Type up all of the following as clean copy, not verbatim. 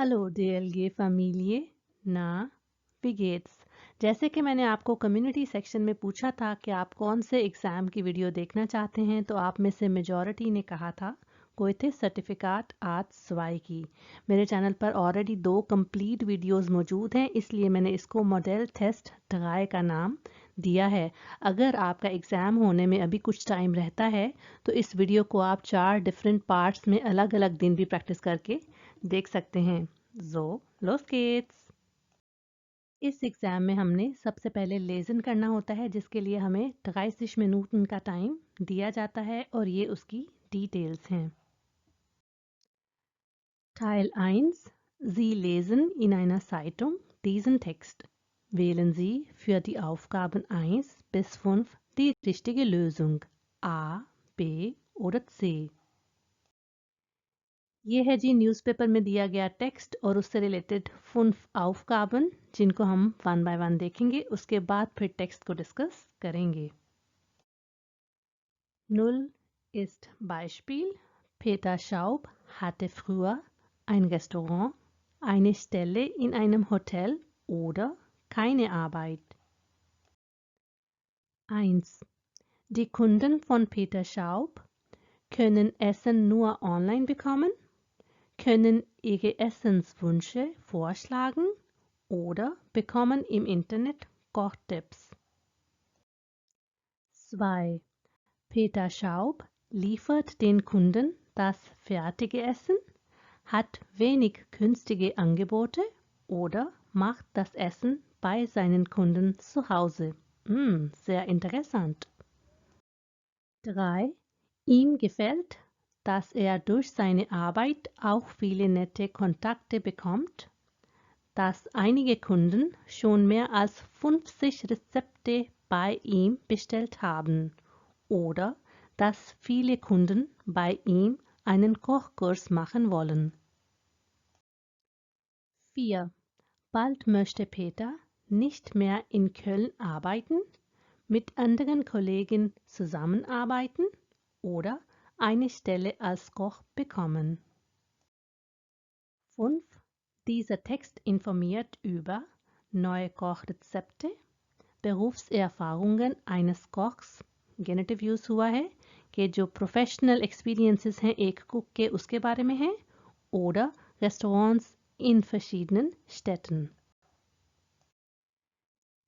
Hello DLG family ना wie geht's? जैसे कि मैंने आपको कम्युनिटी सेक्शन में पूछा था कि आप कौन से एग्ज़ाम की वीडियो देखना चाहते हैं, तो आप में से मेजॉरिटी ने कहा था कोयटे सर्टिफिकेट आर्ट स्वाई की। मेरे चैनल पर ऑलरेडी 2 कंप्लीट वीडियोस मौजूद हैं, इसलिए मैंने इसको मॉडल टेस्ट ड्राई का नाम दिया है। अगर आपका एग्ज़ाम होने में अभी कुछ टाइम रहता है तो इस वीडियो को आप 4 डिफरेंट पार्ट्स में अलग अलग दिन भी प्रैक्टिस करके देख सकते हैं। So, los geht's! इस एग्ज़ाम में हमने सबसे पहले लेज़न करना होता है, जिसके लिए हमें 30 मिनट का टाइम दिया जाता है और ये उसकी डिटेल्स हैं। Teil 1. Sie lesen in einer Zeitung diesen Text. Wählen Sie für die Aufgaben 1 bis 5 die richtige Lösung. A, B oder C. ये है जी न्यूज़पेपर में दिया गया टेक्स्ट और उससे रिलेटेड 5 Aufgaben जिनको हम वन बाय वन देखेंगे, उसके बाद फिर टेक्स्ट को डिस्कस करेंगे। 0 ist Beispiel. Peter Schaub hatte früher ein Restaurant, eine Stelle in einem Hotel oder keine Arbeit. 1. Die Kunden von Peter Schaub können Essen nur online bekommen, können ihre Essenswünsche vorschlagen oder bekommen im Internet Kochtipps. 2. Peter Schaub liefert den Kunden das fertige Essen, hat wenig günstige Angebote oder macht das Essen bei seinen Kunden zu Hause. Sehr interessant. 3. Ihm gefällt, dass er durch seine Arbeit auch viele nette Kontakte bekommt, dass einige Kunden schon mehr als 50 Rezepte bei ihm bestellt haben oder dass viele Kunden bei ihm einen Kochkurs machen wollen. 4. Bald möchte Peter nicht mehr in Köln arbeiten, mit anderen Kollegen zusammenarbeiten oder eine Stelle als Koch bekommen. 5. Dieser Text informiert über neue Kochrezepte, Berufserfahrungen eines Kochs, genitive use हुआ है कि जो professional experiences हैं एक cook के उसके बारे में है, oder Restaurants in verschiedenen Städten.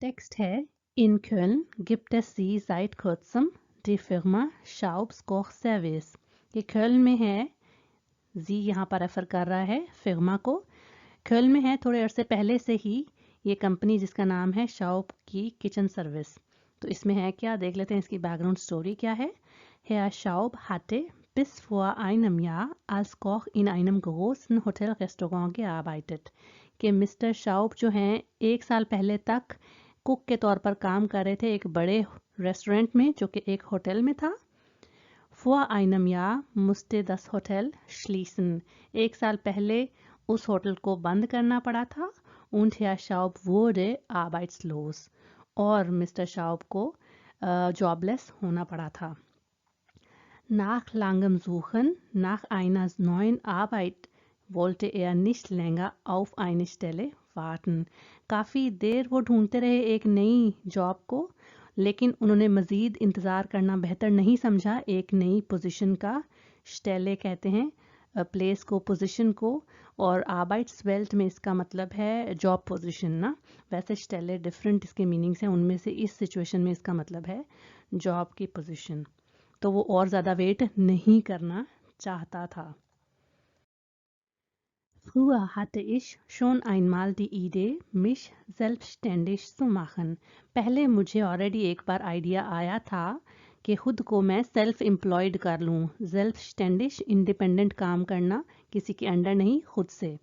Text है In Köln gibt es sie seit kurzem die Firma Schaubs Koch Service. ये कöln में है, जी यहाँ पर रेफर कर रहा है फिर्मा को। कöln में है थोड़े अरसे पहले से ही ये कंपनी जिसका नाम है शाउब की किचन सर्विस। तो इसमें है क्या, देख लेते हैं इसकी बैकग्राउंड स्टोरी क्या है। Herr Schaub hatte bis vor einem Jahr als Koch in einem großen Hotelrestaurant gearbeitet. कि मिस्टर शाउब जो हैं 1 साल पहले तक कुक के तौर पर काम कर रहे थे एक बड़े रेस्टोरेंट में जो कि एक होटल में था। Vor einem Jahr musste das Hotel schließen. 1 साल पहले उस होटल को बंद करना पड़ा था। Und Herr Schaub wurde arbeitslos. और मिस्टर शाउब को जॉबलेस होना पड़ा था। Nach langem Suchen nach einer neuen Arbeit wollte er nicht länger auf eine Stelle warten. काफ़ी देर वो ढूंढते रहे एक नई जॉब को, लेकिन उन्होंने मज़ीद इंतज़ार करना बेहतर नहीं समझा एक नई पोजीशन का। स्टेले कहते हैं प्लेस को, पोजीशन को, और आर्बाइट्सवेल्ट में इसका मतलब है जॉब पोजीशन ना। वैसे स्टेले डिफरेंट इसके मीनिंग्स हैं, उनमें से इस सिचुएशन में इसका मतलब है जॉब की पोजीशन। तो वो और ज़्यादा वेट नहीं करना चाहता था। Früher hatte ich schon einmal die Idee, mich selbstständig zu machen. पहले मुझे ऑलरेडी एक बार आइडिया आया था कि खुद को मैं सेल्फ एम्प्लॉयड कर लूँ। selbstständig इंडिपेंडेंट काम करना, किसी के अंडर नहीं, खुद से।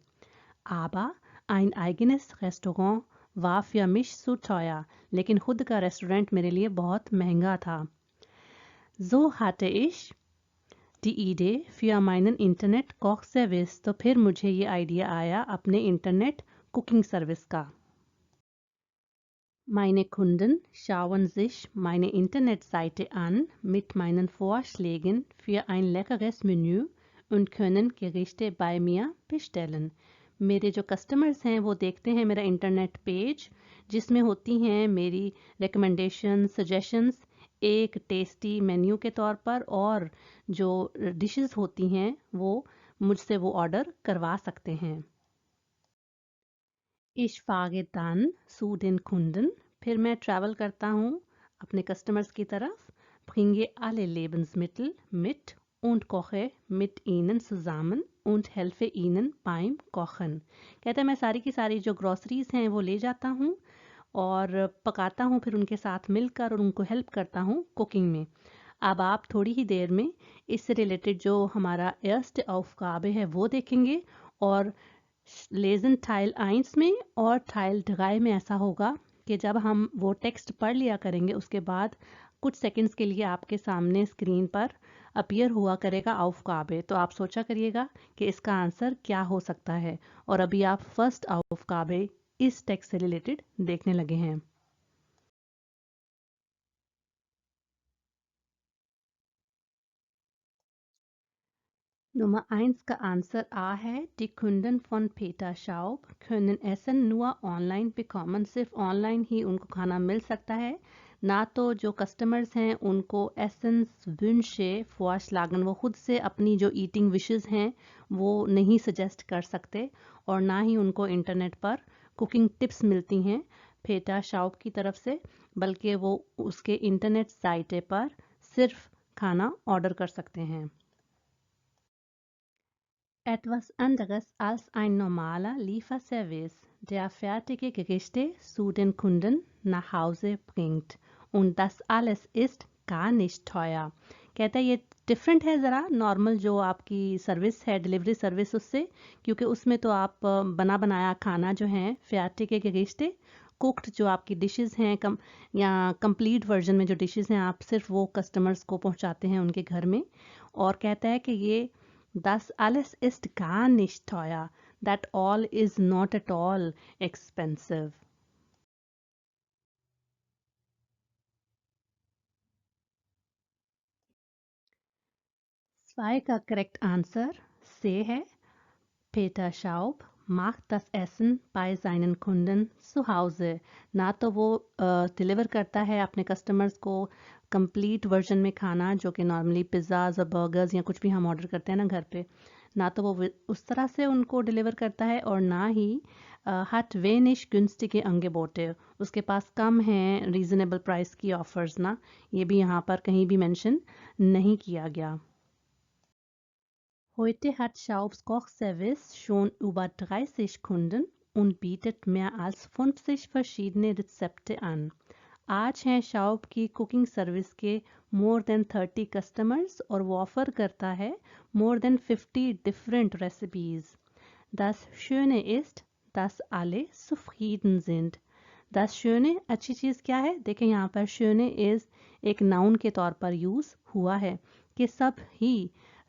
Aber ein eigenes Restaurant war für mich zu teuer. लेकिन खुद का रेस्टोरेंट मेरे लिए बहुत महंगा था। So hatte ich die Idee für meinen Internet-Koch-Service. तो फिर मुझे ये आइडिया आया अपने इंटरनेट कुकिंग सर्विस का। Meine Kunden schauen sich meine Internetseite an mit meinen Vorschlägen für ein leckeres Menü und können Gerichte bei mir bestellen. मेरे जो customers हैं वो देखते हैं मेरा इंटरनेट पेज, जिसमें होती हैं मेरी रिकमेंडेशन सजेशंस एक टेस्टी मेन्यू के तौर पर, और जो डिशेस होती हैं वो मुझसे वो ऑर्डर करवा सकते हैं। Ich fahre dann zu den Kunden, फिर मैं ट्रैवल करता हूँ अपने कस्टमर्स की तरफ, bringe alle Lebensmittel mit und koche mit ihnen zusammen und helfe ihnen beim Kochen। कहते हैं मैं सारी की सारी जो ग्रॉसरीज हैं वो ले जाता हूँ और पकाता हूँ फिर उनके साथ मिलकर, और उनको हेल्प करता हूँ कुकिंग में। अब आप थोड़ी ही देर में इससे रिलेटेड जो हमारा एर्स्ट aufgabe है वो देखेंगे, और लेजन टाइल 1 में और टाइल 3 में ऐसा होगा कि जब हम वो टेक्स्ट पढ़ लिया करेंगे उसके बाद कुछ सेकंड्स के लिए आपके सामने स्क्रीन पर अपीयर हुआ करेगा aufgabe, तो आप सोचा करिएगा कि इसका आंसर क्या हो सकता है, और अभी आप फर्स्ट aufgabe इस टेक्स्ट से रिलेटेड देखने लगे हैं। Nummer 1 का आंसर A है। Die Kunden von Peter Schaub können Essen nur online bekommen। सिर्फ ऑनलाइन ही उनको खाना मिल सकता है, ना तो जो कस्टमर्स हैं उनको एसेंस वुंशे vorschlagen, वो खुद से अपनी जो ईटिंग विशेस हैं वो नहीं सजेस्ट कर सकते, और ना ही उनको इंटरनेट पर कुकिंग टिप्स मिलती हैं पेटा शाउब की तरफ से, बल्कि वो उसके इंटरनेट साइट पर सिर्फ खाना ऑर्डर कर सकते हैं। Etwas anderes als ein normaler Lieferservice, der fertige Gerichte zu den Kunden nach Hause bringt. Und das alles ist gar nicht teuer। कहता है ये डिफरेंट है ज़रा नॉर्मल जो आपकी सर्विस है, डिलीवरी सर्विस, उससे, क्योंकि उसमें तो आप बना बनाया खाना जो है fertige Gerichte, कुक्ड जो आपकी डिशेस हैं या कंप्लीट वर्जन में जो डिशेस हैं आप सिर्फ वो कस्टमर्स को पहुंचाते हैं उनके घर में। और कहता है कि ये Das alles ist gar nicht teuer. That all is not at all expensive। zwei का करेक्ट आंसर से है। Peter Schaub macht das Essen bei seinen Kunden zu Hause। ना तो वो डिलीवर करता है अपने कस्टमर्स को कंप्लीट वर्जन में खाना, जो कि नॉर्मली पिज़्ज़ाज और बर्गर्स या कुछ भी हम ऑर्डर करते हैं ना घर पे, ना तो वो उस तरह से उनको डिलीवर करता है, और ना ही hat wenig günstige Angebote, उसके पास कम हैं रीजनेबल प्राइस की ऑफर्स ना, ये भी यहाँ पर कहीं भी मेंशन नहीं किया गया। Heute hat Schaubs Kochservice schon über 30 Kunden und bietet mehr als 50 verschiedene Rezepte an। आज हैं शाउब की कुकिंग सर्विस के मोर देन 30 कस्टमर्स, और वो ऑफर करता है more than 50 different recipes. Das Schöne ist, dass alle zufrieden sind। Das Schöne अच्छी चीज़ क्या है, देखें यहाँ पर Schöne is एक नाउन के तौर पर यूज़ हुआ है कि सब ही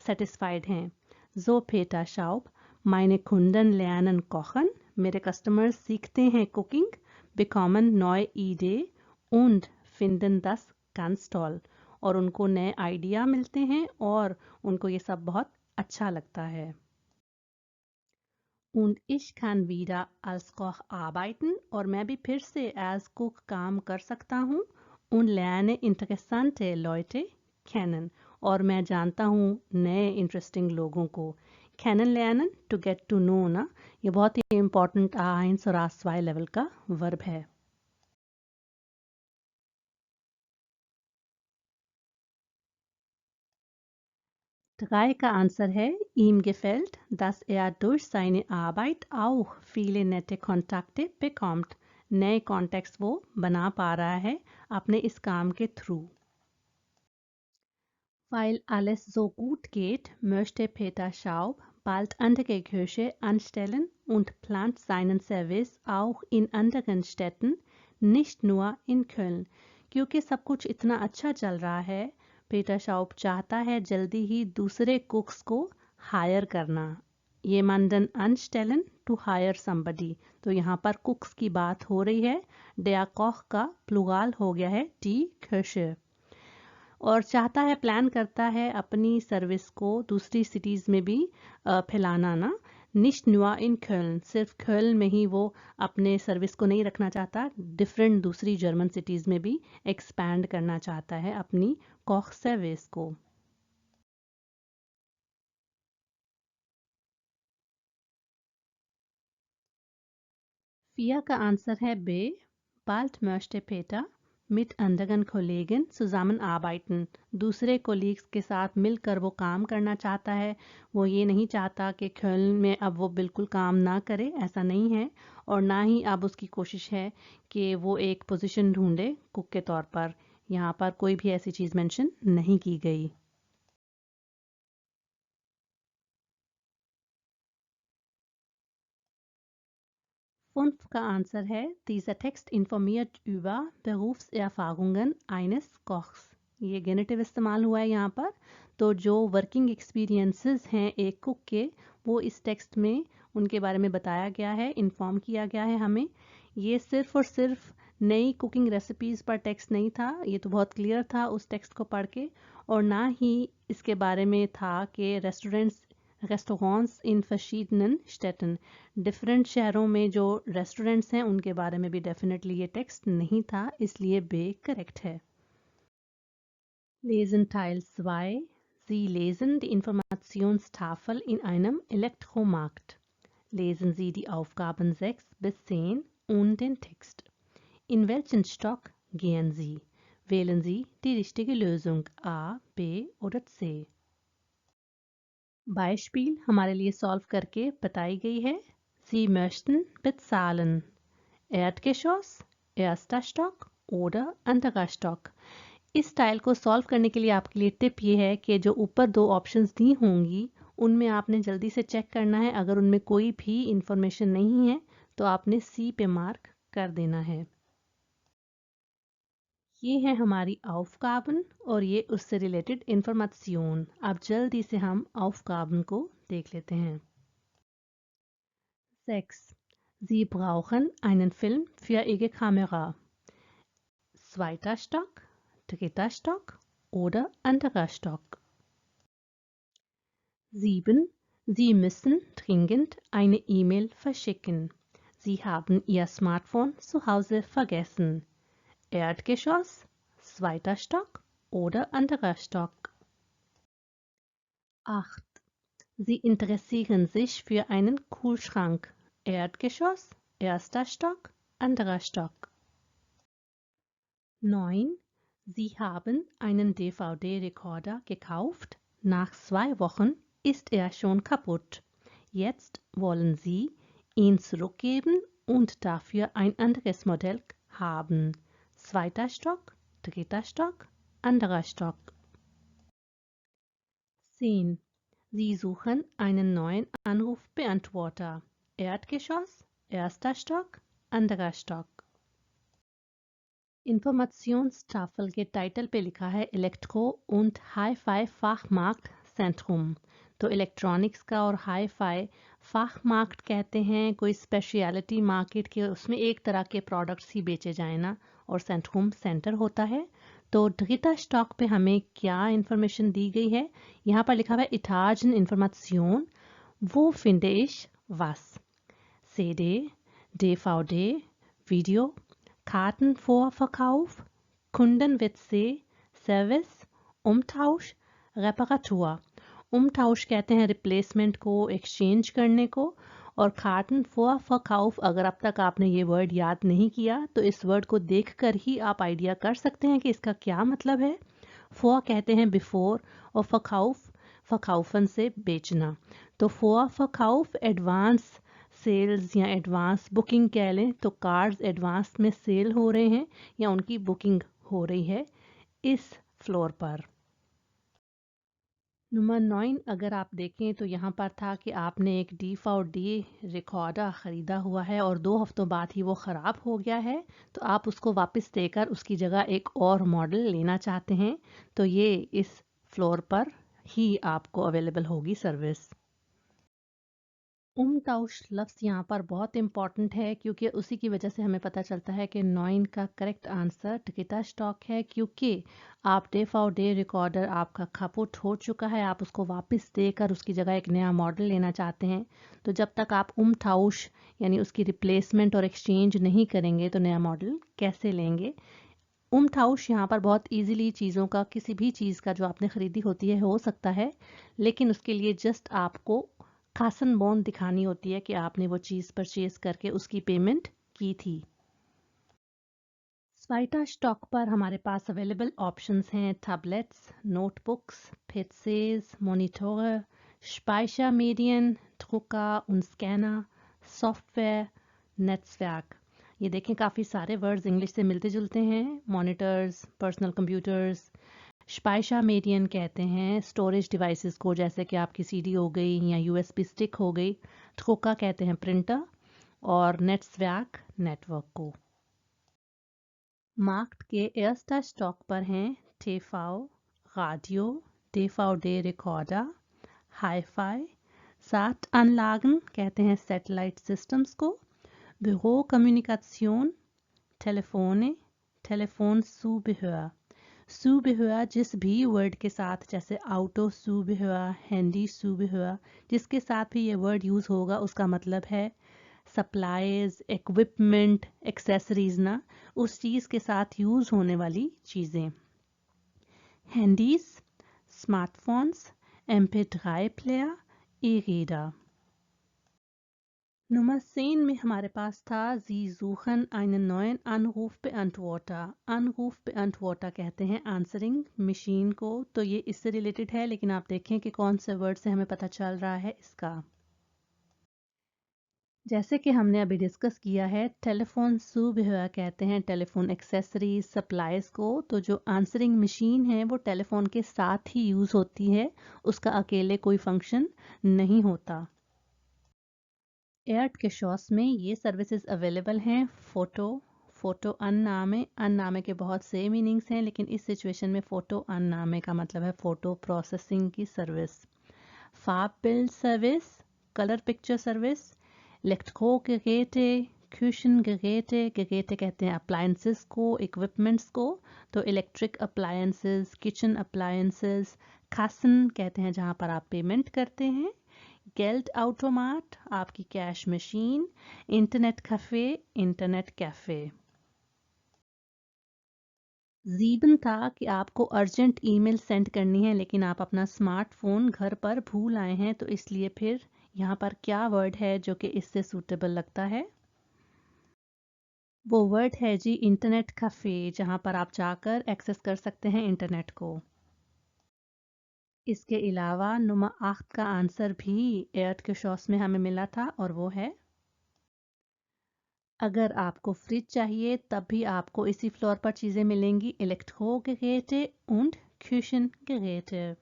सेटिस्फाइड हैं। So Peter Schaub, meine Kunden lernen kochen, मेरे कस्टमर्स सीखते हैं cooking, bekommen neue Idee und finden das ganz toll, और उनको नए आइडिया मिलते हैं और उनको ये सब बहुत अच्छा लगता है। Und ich kann wieder als Koch arbeiten, और मैं भी फिर से as कुक काम कर सकता हूँ। Und lerne interessante Leute kennen, और मैं जानता हूँ नए इंटरेस्टिंग लोगों को। kennenlernen to get to know ना, ये बहुत ही इम्पोर्टेंट A1 और A2 लेवल का वर्ब है। Drei का आंसर है ihm gefällt, dass durch seine Arbeit auch viele nette Kontakte bekommt। नए कॉन्टेक्ट्स वो बना पा रहा है अपने इस काम के through. Weil alles so gut geht, möchte Peter Schaub bald andere Köche anstellen und plant seinen Service auch in anderen Städten, nicht nur in Köln। क्योंकि सब कुछ इतना अच्छा चल रहा है, पीटर शाउब चाहता है जल्दी ही दूसरे कुक्स को हायर करना। ये मंडन अनस्टेलन टू हायर समबडी, तो यहाँ पर कुक्स की बात हो रही है। डेया कॉख का प्लुगाल हो गया है टी खशे, और चाहता है, प्लान करता है अपनी सर्विस को दूसरी सिटीज़ में भी फैलाना ना। nicht nur in Köln, सिर्फ Köln में ही वो अपने सर्विस को नहीं रखना चाहता, डिफरेंट दूसरी जर्मन सिटीज़ में भी एक्सपैंड करना चाहता है अपनी कॉख सर्विस को। Vier का आंसर है बे। Bald möchte Peter mit anderen Kollegen zusammenarbeiten. दूसरे कोलीग्स के साथ मिलकर वो काम करना चाहता है। वो ये नहीं चाहता कि खेल में अब वो बिल्कुल काम ना करे, ऐसा नहीं है। और ना ही अब उसकी कोशिश है कि वो एक पोजीशन ढूंढे कुक के तौर पर। यहाँ पर कोई भी ऐसी चीज़ मेंशन नहीं की गई। 5 का आंसर है Dieser Text informiert über Berufserfahrungen eines Kochs। ये गेनेटिव इस्तेमाल हुआ है यहाँ पर। तो जो वर्किंग एक्सपीरियंसेस हैं एक कुक के, वो इस टेक्स्ट में उनके बारे में बताया गया है, इन्फॉर्म किया गया है हमें। ये सिर्फ और सिर्फ नई कुकिंग रेसिपीज़ पर टेक्स्ट नहीं था, ये तो बहुत क्लियर था उस टेक्स्ट को पढ़ के। और ना ही इसके बारे में था कि रेस्टोरेंट्स इन verschiedenen Städten, डिफरेंट शहरों में जो रेस्टोरेंट्स हैं उनके बारे में भी डेफिनेटली ये टेक्स्ट नहीं था, इसलिए बे करेक्ट है। Lesen Teil 2. Sie lesen die Informationstafel in einem Elektromarkt. Lesen Sie die Aufgaben 6 bis 10 und den Text. In welchen Stock gehen Sie? Wählen Sie die richtige Lösung A, B oder C. Beispiel हमारे लिए solve करके बताई गई है। Sie möchten bezahlen. Erdgeschoss, erster Stock oder anderer Stock. इस style को solve करने के लिए आपके लिए टिप ये है कि जो ऊपर दो ऑप्शंस दी होंगी उनमें आपने जल्दी से चेक करना है। अगर उनमें कोई भी इंफॉर्मेशन नहीं है तो आपने सी पे मार्क कर देना है। ये है हमारी Aufgaben और ये उससे रिलेटेड इंफॉर्मेशन। अब जल्दी से हम Aufgaben को देख लेते हैं। 6. Sie brauchen einen Film für Ihre Kamera. Zweiter Stock, dritter Stock oder anderer Stock. 7. Sie müssen dringend eine E-Mail verschicken. Sie haben Ihr Smartphone zu Hause vergessen. Erdgeschoss, zweiter Stock oder anderer Stock. 8. Sie interessieren sich für einen Kühlschrank. Erdgeschoss, erster Stock, anderer Stock. 9. Sie haben einen DVD-Rekorder gekauft. Nach 2 Wochen ist er schon kaputt. Jetzt wollen Sie ihn zurückgeben und dafür ein anderes Modell haben. Zweiter Stock, dritter Stock, anderer Stock. 10. Sie suchen einen neuen Anrufbeantworter. Erdgeschoss, erster Stock, anderer Stock. Informations के title पे लिखा है electro und hi-fi फाखमार्क्ट सेंट्रुम। तो electronics का और hi-fi फाखमार्क्ट कहते हैं कोई स्पेशलिटी मार्केट के, उसमें एक तरह के प्रोडक्ट्स ही बेचे जाए ना, और सेंट्रुम सेंटर होता है। तो ड्रिटर स्टॉक पे हमें क्या इंफॉर्मेशन दी गई है, यहाँ पर लिखा हुआ है इटाजन इंफॉर्मेशन वो finde ich was. CD, DVD, Video, Kartenvorverkauf, Kundenwitze, Service, Umtausch, Reparatur। umtausch कहते हैं रिप्लेसमेंट को, एक्सचेंज करने को। और कार्टन फॉर फकाउफ, अगर अब तक आपने ये वर्ड याद नहीं किया तो इस वर्ड को देखकर ही आप आइडिया कर सकते हैं कि इसका क्या मतलब है। फॉर कहते हैं बिफोर और फकाउफ फकाउफन से बेचना। तो फॉर फकाउफ एडवांस सेल्स या एडवांस बुकिंग कह लें, तो कार्ड्स एडवांस में सेल हो रहे हैं या उनकी बुकिंग हो रही है इस फ्लोर पर। नंबर 9 अगर आप देखें तो यहाँ पर था कि आपने एक DVD रिकॉर्डर ख़रीदा हुआ है और 2 हफ्तों बाद ही वो ख़राब हो गया है, तो आप उसको वापस देकर उसकी जगह एक और मॉडल लेना चाहते हैं। तो ये इस फ्लोर पर ही आपको अवेलेबल होगी सर्विस। उमटाउश लफ्ज़ यहाँ पर बहुत इम्पॉर्टेंट है क्योंकि उसी की वजह से हमें पता चलता है कि 9 का करेक्ट आंसर टिकिटा स्टॉक है, क्योंकि आप डे फॉर डे रिकॉर्डर आपका खपुट हो चुका है, आप उसको वापस देकर उसकी जगह एक नया मॉडल लेना चाहते हैं। तो जब तक आप उमटाउश यानी उसकी रिप्लेसमेंट और एक्सचेंज नहीं करेंगे तो नया मॉडल कैसे लेंगे। उमटाउश यहाँ पर बहुत इजीली चीज़ों का, किसी भी चीज़ का जो आपने ख़रीदी होती है हो सकता है, लेकिन उसके लिए जस्ट आपको खासन बॉन्ड दिखानी होती है कि आपने वो चीज़ परचेज करके उसकी पेमेंट की थी। स्वाइटा स्टॉक पर हमारे पास अवेलेबल ऑप्शंस हैं tablets, notebooks, PCs, मॉनिटोर, स्पाइशरमेडियन, Drucker und Scanner, software, network. ये देखें काफ़ी सारे वर्ड्स इंग्लिश से मिलते जुलते हैं। Monitors, personal computers. स्पाइशरमेडियन कहते हैं स्टोरेज डिवाइसेस को, जैसे कि आपकी सीडी हो गई या यूएसबी स्टिक हो गई। Drucker कहते हैं प्रिंटर, और नेटवर्क नेटवर्क को। मार्क्ट के एयरस्टार स्टॉक पर हैं TV, radio, DVD-Rekorder, hi-fi. Sat-Anlagen कहते हैं सैटेलाइट सिस्टम्स को। Bürokommunikation, Telefone, Telefonzubehör। Zubehör जिस भी वर्ड के साथ, जैसे Auto Zubehör, Handy Zubehör, जिसके साथ भी ये वर्ड यूज़ होगा उसका मतलब है सप्लाईज, इक्विपमेंट, एक्सेसरीज ना, उस चीज़ के साथ यूज़ होने वाली चीज़ें। हैंडीज, स्मार्टफोन्स, MP3 प्लेयर, ई-रीडर। Nummer 10 में हमारे पास था Sie suchen einen neuen Anrufbeantworter। Anrufbeantworter कहते हैं आंसरिंग मशीन को, तो ये इससे रिलेटेड है, लेकिन आप देखें कि कौन से वर्ड से हमें पता चल रहा है इसका। जैसे कि हमने अभी डिस्कस किया है, टेलीफोन ज़ुबेहर कहते हैं टेलीफोन एक्सेसरीज, सप्लाईज को। तो जो आंसरिंग मशीन है वो टेलीफोन के साथ ही यूज़ होती है, उसका अकेले कोई फंक्शन नहीं होता। एयरटकेशॉस में ये सर्विसेज अवेलेबल हैं। फ़ोटो अन्नामे, अन्नामे के बहुत से मीनिंग्स हैं, लेकिन इस सिचुएशन में फ़ोटो अन्नामे का मतलब है फ़ोटो प्रोसेसिंग की सर्विस। फ़ार्बबिल्ड service, colour picture service. Elektrogeräte, Küchengeräte, Geräte कहते हैं अप्लायंसेस को, इक्विपमेंट्स को। तो electric appliances, kitchen appliances. Kasan कहते हैं जहाँ पर आप पेमेंट करते हैं। गेल्ड ऑटोमाट, आपकी cash machine. Internet cafe, internet cafe. 7 था कि आपको अर्जेंट ईमेल सेंड करनी है, लेकिन आप अपना स्मार्टफोन घर पर भूल आए हैं, तो इसलिए फिर यहाँ पर क्या वर्ड है जो कि इससे सूटेबल लगता है। वो वर्ड है जी इंटरनेट कैफ़े, जहाँ पर आप जाकर एक्सेस कर सकते हैं इंटरनेट को। इसके अलावा नंबर 8 का आंसर भी एयरटकेशॉस में हमें मिला था, और वो है अगर आपको फ्रिज चाहिए तब भी आपको इसी फ्लोर पर चीज़ें मिलेंगी, Elektrogeräte und Küchengeräte।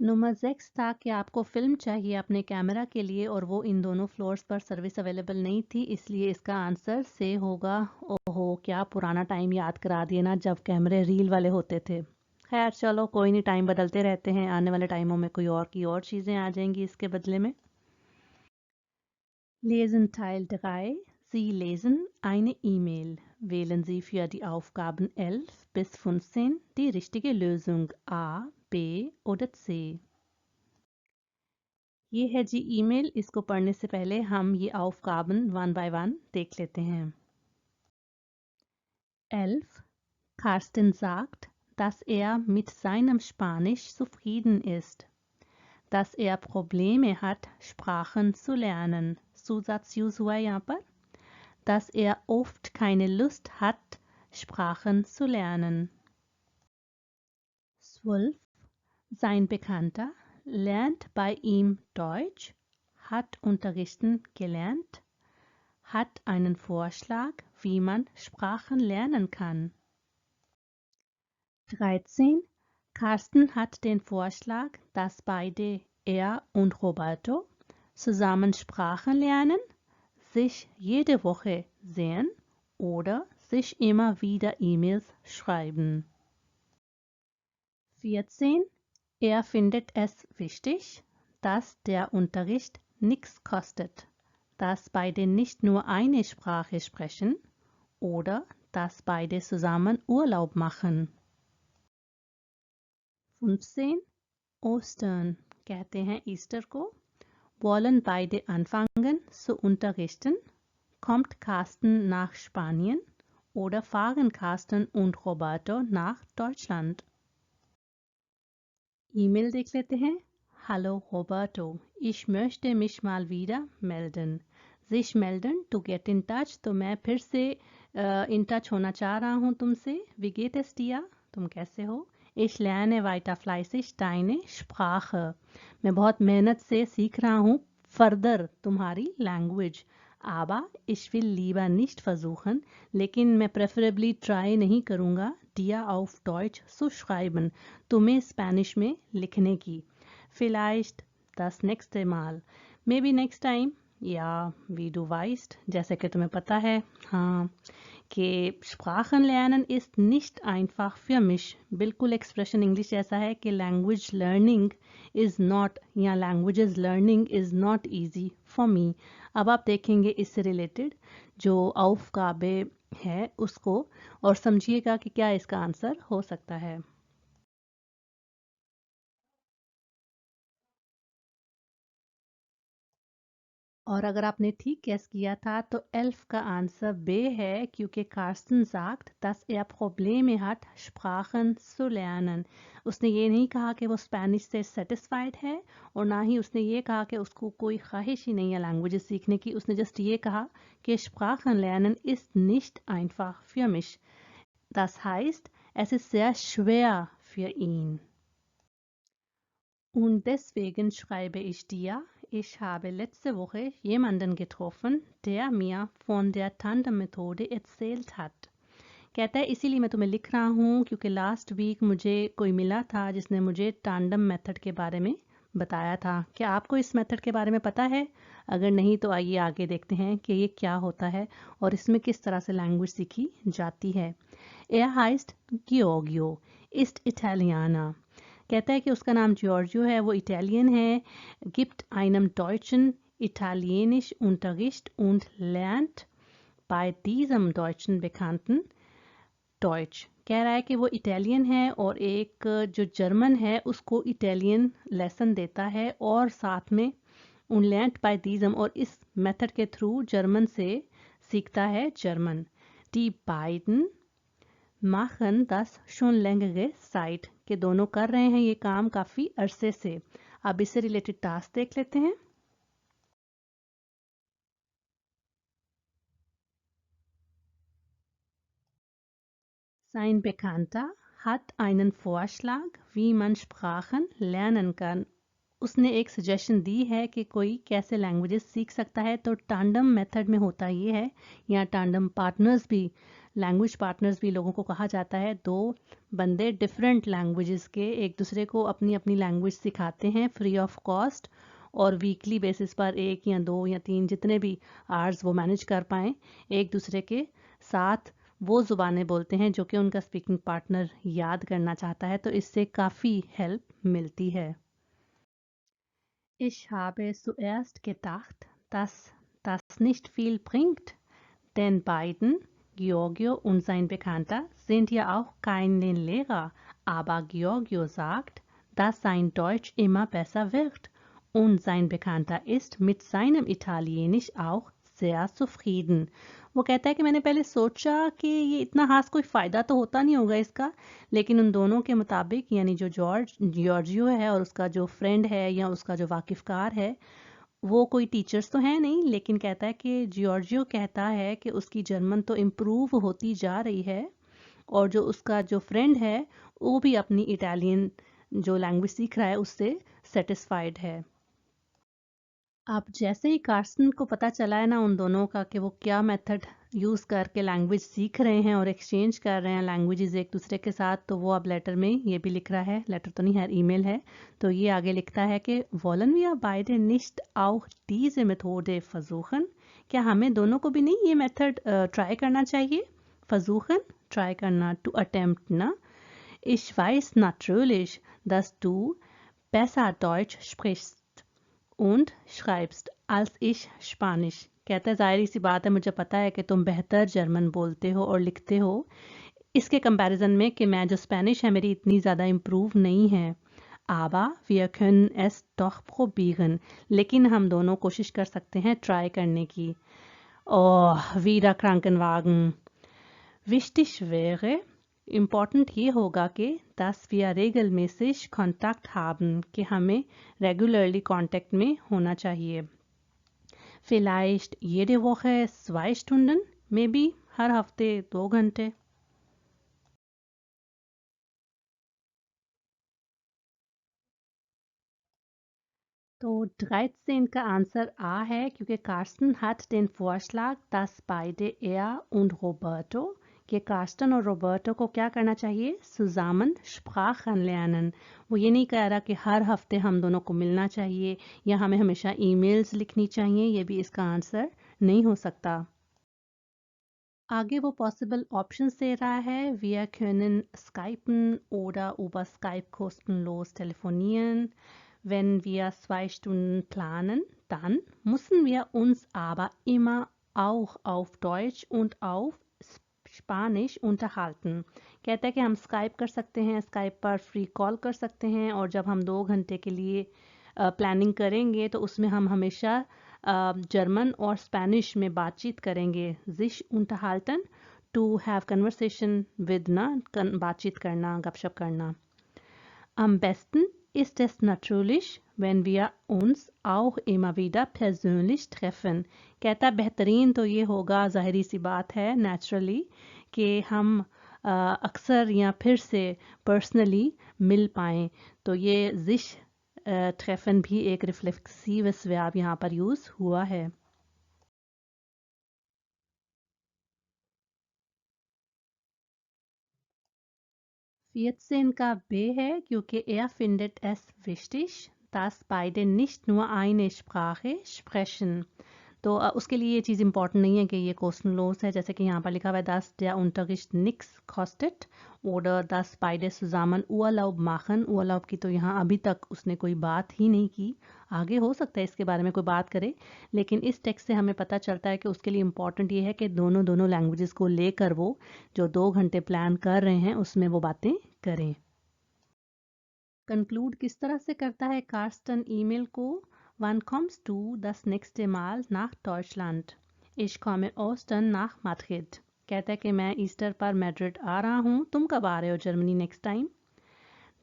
नंबर 6 था कि आपको फिल्म चाहिए अपने कैमरा के लिए, और वो इन दोनों फ्लोर्स पर सर्विस अवेलेबल नहीं थी, इसलिए इसका आंसर से होगा। ओहो, क्या पुराना टाइम याद करा दिए ना, जब कैमरे रील वाले होते थे। खैर चलो कोई नहीं, टाइम बदलते रहते हैं, आने वाले टाइमों में कोई और की और चीज़ें आ जाएंगी इसके बदले में। Lesen Teil 3. Sie lesen eine E-Mail. Wählen Sie für die Aufgaben 11 bis 15 die richtige Lösung A, B oder C। ये है जी ईमेल। इसको पढ़ने से पहले हम ये Aufgaben 1 by 1 देख लेते हैं। 11. Carsten sagt, dass er mit seinem Spanisch zufrieden ist, dass er Probleme hat, Sprachen zu lernen। Zusatzuse हुआ यहाँ पर, dass er oft keine Lust hat, Sprachen zu lernen। 12. Sein Bekannter lernt bei ihm Deutsch, hat unterrichten gelernt, hat einen Vorschlag, wie man Sprachen lernen kann। 13. Carsten hat den Vorschlag, dass beide, er und Roberto, zusammen Sprachen lernen, sich jede Woche sehen oder sich immer wieder E-Mails schreiben। 14. Er findet es wichtig, dass der Unterricht nichts kostet, dass beide nicht nur eine Sprache sprechen oder dass beide zusammen Urlaub machen. 15. Ostern कहते हैं Easter को. Wollen beide anfangen zu unterrichten? Kommt Carsten nach Spanien oder fahren Carsten und Roberto nach Deutschland? E-Mail देख लेते हैं. Hallo Roberto, ich möchte mich mal wieder melden. Sich melden, to get in touch. तो मैं फिर से in touch होना चाह रहा हूँ तुमसे. Wie geht es dir? तुम कैसे हो? Ich lerne weiter fleißig deine Sprache. मैं बहुत मेहनत से सीख रहा हूँ further तुम्हारी language. Aber ich will lieber nicht versuchen, लेकिन मैं preferably try नहीं करूँगा dir auf Deutsch zu schreiben, तुम्हें स्पेनिश में लिखने की. Vielleicht das nächste Mal. Maybe next time. Ja, wie du weißt, जैसे कि तुम्हें पता है, हाँ, कि Sprachen lernen ist nicht einfach für mich. बिल्कुल expression English ऐसा है कि language learning is not, या languages learning is not easy for me. अब आप देखेंगे इससे रिलेटेड जो aufgabe है उसको और समझिएगा कि क्या इसका आंसर हो सकता है. और अगर आपने ठीक गैस किया था तो 11 का आंसर बे है क्योंकि Carson sagt, dass er Probleme hat, Sprachen zu lernen. उसने ये नहीं कहा कि वो स्पेनिश से सेटिस्फाइड है और ना ही उसने ये कहा कि उसको कोई ख्वाहिश ही नहीं है लैंग्वेजेस सीखने की. उसने जस्ट ये कहा कि Sprachen lernen ist nicht einfach für mich. Das heißt, es ist sehr schwer für ihn. Und deswegen schreibe ich dir, ich habe letzte Woche jemanden getroffen, der mir von der Tandem-Methode erzählt hat. कहता है इसीलिए मैं तुम्हें लिख रहा हूँ क्योंकि last week मुझे कोई मिला था जिसने मुझे टांडम मेथड के बारे में बताया था. क्या आपको इस मेथड के बारे में पता है? अगर नहीं तो आइए आगे देखते हैं कि ये क्या होता है और इसमें किस तरह से लैंग्वेज सीखी जाती है. Er heißt Giorgio, ist Italiener. कहता है कि उसका नाम जॉर्जियो है, वो इटालियन है. gibt einem Deutschen Italienisch Unterricht und lernt bei diesem deutschen Bekannten Deutsch. कह रहा है कि वो इटालियन है और एक जो जर्मन है उसको इटालियन लेसन देता है और साथ में उन lernt bei diesem और इस मेथड के थ्रू जर्मन से सीखता है German. Die beiden machen das schon längere Zeit के दोनों कर रहे हैं ये काम काफी अरसे से. अब इससे रिलेटेड टास्क देख लेते हैं. Sein Bekannter hat einen Vorschlag, wie man Sprachen lernen kann. उसने एक सजेशन दी है कि कोई कैसे लैंग्वेजेस सीख सकता है. तो टांडम मेथड में होता ये है, या टांडम पार्टनर्स भी, लैंग्वेज पार्टनर्स भी लोगों को कहा जाता है. दो बंदे डिफरेंट लैंग्वेजेस के एक दूसरे को अपनी अपनी लैंग्वेज सिखाते हैं फ्री ऑफ कॉस्ट और वीकली बेसिस पर 1 या 2 या 3 जितने भी आवर्स वो मैनेज कर पाएँ एक दूसरे के साथ वो ज़ुबानें बोलते हैं जो कि उनका स्पीकिंग पार्टनर याद करना चाहता है. तो इससे काफ़ी हेल्प मिलती है. Ich habe zuerst gedacht, dass das nicht viel bringt, denn beiden, Giorgio und sein Bekannter, sind ja auch keine Lehrer. Aber Giorgio sagt, dass sein Deutsch immer besser wird und sein Bekannter ist mit seinem Italienisch auch sehr zufrieden. वो कहता है कि मैंने पहले सोचा कि ये इतना खास कोई फ़ायदा तो होता नहीं होगा इसका, लेकिन उन दोनों के मुताबिक यानी जो जॉर्जियो है और उसका जो फ्रेंड है या उसका जो वाकिफ़कार है वो कोई टीचर्स तो हैं नहीं, लेकिन कहता है कि जॉर्जियो कहता है कि उसकी जर्मन तो इम्प्रूव होती जा रही है और जो उसका जो फ्रेंड है वो भी अपनी इटालियन जो लैंग्वेज सीख रहा है उससे सेटिस्फाइड है. अब जैसे ही कार्सन को पता चला है ना उन दोनों का कि वो क्या मेथड यूज़ करके लैंग्वेज सीख रहे हैं और एक्सचेंज कर रहे हैं लैंग्वेजेस एक दूसरे के साथ, तो वो अब लेटर में ये भी लिख रहा है, लेटर तो नहीं है ईमेल है, तो ये आगे लिखता है कि wollen wir beide nicht auch diese Methode versuchen? क्या हमें दोनों को भी नहीं ये मेथड ट्राई करना चाहिए? versuchen ट्राई करना, to attempt ना. Ich weiß natürlich, dass du besser Deutsch sprichst. und schreibst als ich Spanisch। कहता है जाहिर सी बात है मुझे पता है कि तुम बेहतर जर्मन बोलते हो और लिखते हो इसके कंपैरिजन में कि मैं जो स्पेनिश है मेरी इतनी ज़्यादा इम्प्रूव नहीं है। aber wir können es doch probieren, लेकिन हम दोनों कोशिश कर सकते हैं ट्राई करने की। ओह wieder Krankenwagen। wichtig wäre important ये होगा कि dass wir regelmäßig Kontakt haben, कि हमें रेगुलरली कांटेक्ट में होना चाहिए। vielleicht jede Woche 2 Stunden, maybe हर हफ्ते 2 घंटे। तो 13 का आंसर आ है क्योंकि Carsten hat den Vorschlag, dass beide er und Roberto, कि कार्स्टन और रोबर्टो को क्या करना चाहिए zusammen Sprachen lernen। वो ये नहीं कह रहा कि हर हफ्ते हम दोनों को मिलना चाहिए या हमें हमेशा ईमेल्स लिखनी चाहिए, ये भी इसका आंसर नहीं हो सकता। आगे वो पॉसिबल ऑप्शंस दे रहा है wir können skypen oder über Skype kostenlos telefonieren। Wenn wir 2 Stunden planen, dann müssen wir uns aber immer auch auf Deutsch und auf Spanisch unterhalten। कहता है कि हम स्काइप कर सकते हैं, स्काइप पर फ्री कॉल कर सकते हैं और जब हम 2 घंटे के लिए प्लानिंग करेंगे तो उसमें हम हमेशा जर्मन और स्पेनिश में बातचीत करेंगे। sich unterhalten, to have conversation with ना बातचीत करना, गपशप करना। Am besten ist es natürlich, wenn wir uns auch immer wieder persönlich treffen। कहता बेहतरीन तो ये होगा, ज़ाहिरी सी बात है नेचुरली, कि हम अक्सर या फिर से पर्सनली मिल पाएँ। तो ये sich treffen भी एक रिफ्लेक्सिवस वर्ब यहाँ पर यूज़ हुआ है। 14 का B है क्योंकि er findet es wichtig, dass beide nicht nur eine Sprache sprechen। तो उसके लिए ये चीज़ इंपॉर्टेंट नहीं है कि ये कोस्टनलोस है, जैसे कि यहाँ पर लिखा हुआ है dass der Unterricht nichts kostet oder dass beide zusammen Urlaub machen। Urlaub की तो यहाँ अभी तक उसने कोई बात ही नहीं की, आगे हो सकता है इसके बारे में कोई बात करे, लेकिन इस टेक्स्ट से हमें पता चलता है कि उसके लिए इम्पॉर्टेंट ये है कि दोनों लैंग्वेजेस को लेकर वो जो 2 घंटे प्लान कर रहे हैं उसमें वो बातें करें। कंक्लूड किस तरह से करता है कार्स्टन ईमेल को? Wann kommst du das nächste Mal nach Deutschland? Ich komme Ostern nach Madrid। कहता है कि मैं ईस्टर पर मैड्रिड आ रहा हूँ, तुम कब आ रहे हो Germany next time?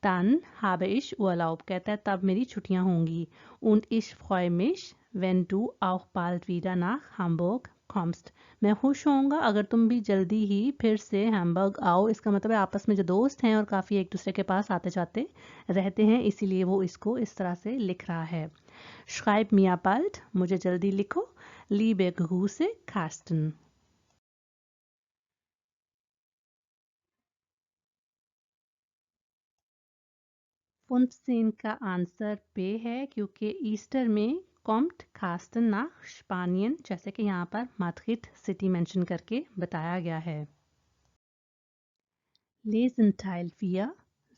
Dann habe ich Urlaub, कहता है तब मेरी छुट्टियाँ होंगी। Und ich freue mich, wenn du auch bald wieder nach Hamburg kommst। मैं खुश होऊंगा अगर तुम भी जल्दी ही फिर से हैम्बर्ग आओ। इसका मतलब है आपस में जो दोस्त हैं और काफ़ी एक दूसरे के पास आते जाते रहते हैं, इसीलिए वो इसको इस तरह से लिख रहा है। Schreib mir bald, मुझे जल्दी लिखो। Liebe Grüße, Carsten। 15 का आंसर पे है क्योंकि ईस्टर में कॉम्ट कास्टन nach स्पानियन, जैसे कि यहाँ पर माद्रिद सिटी मेंशन करके बताया गया है। Lesen Teil 4।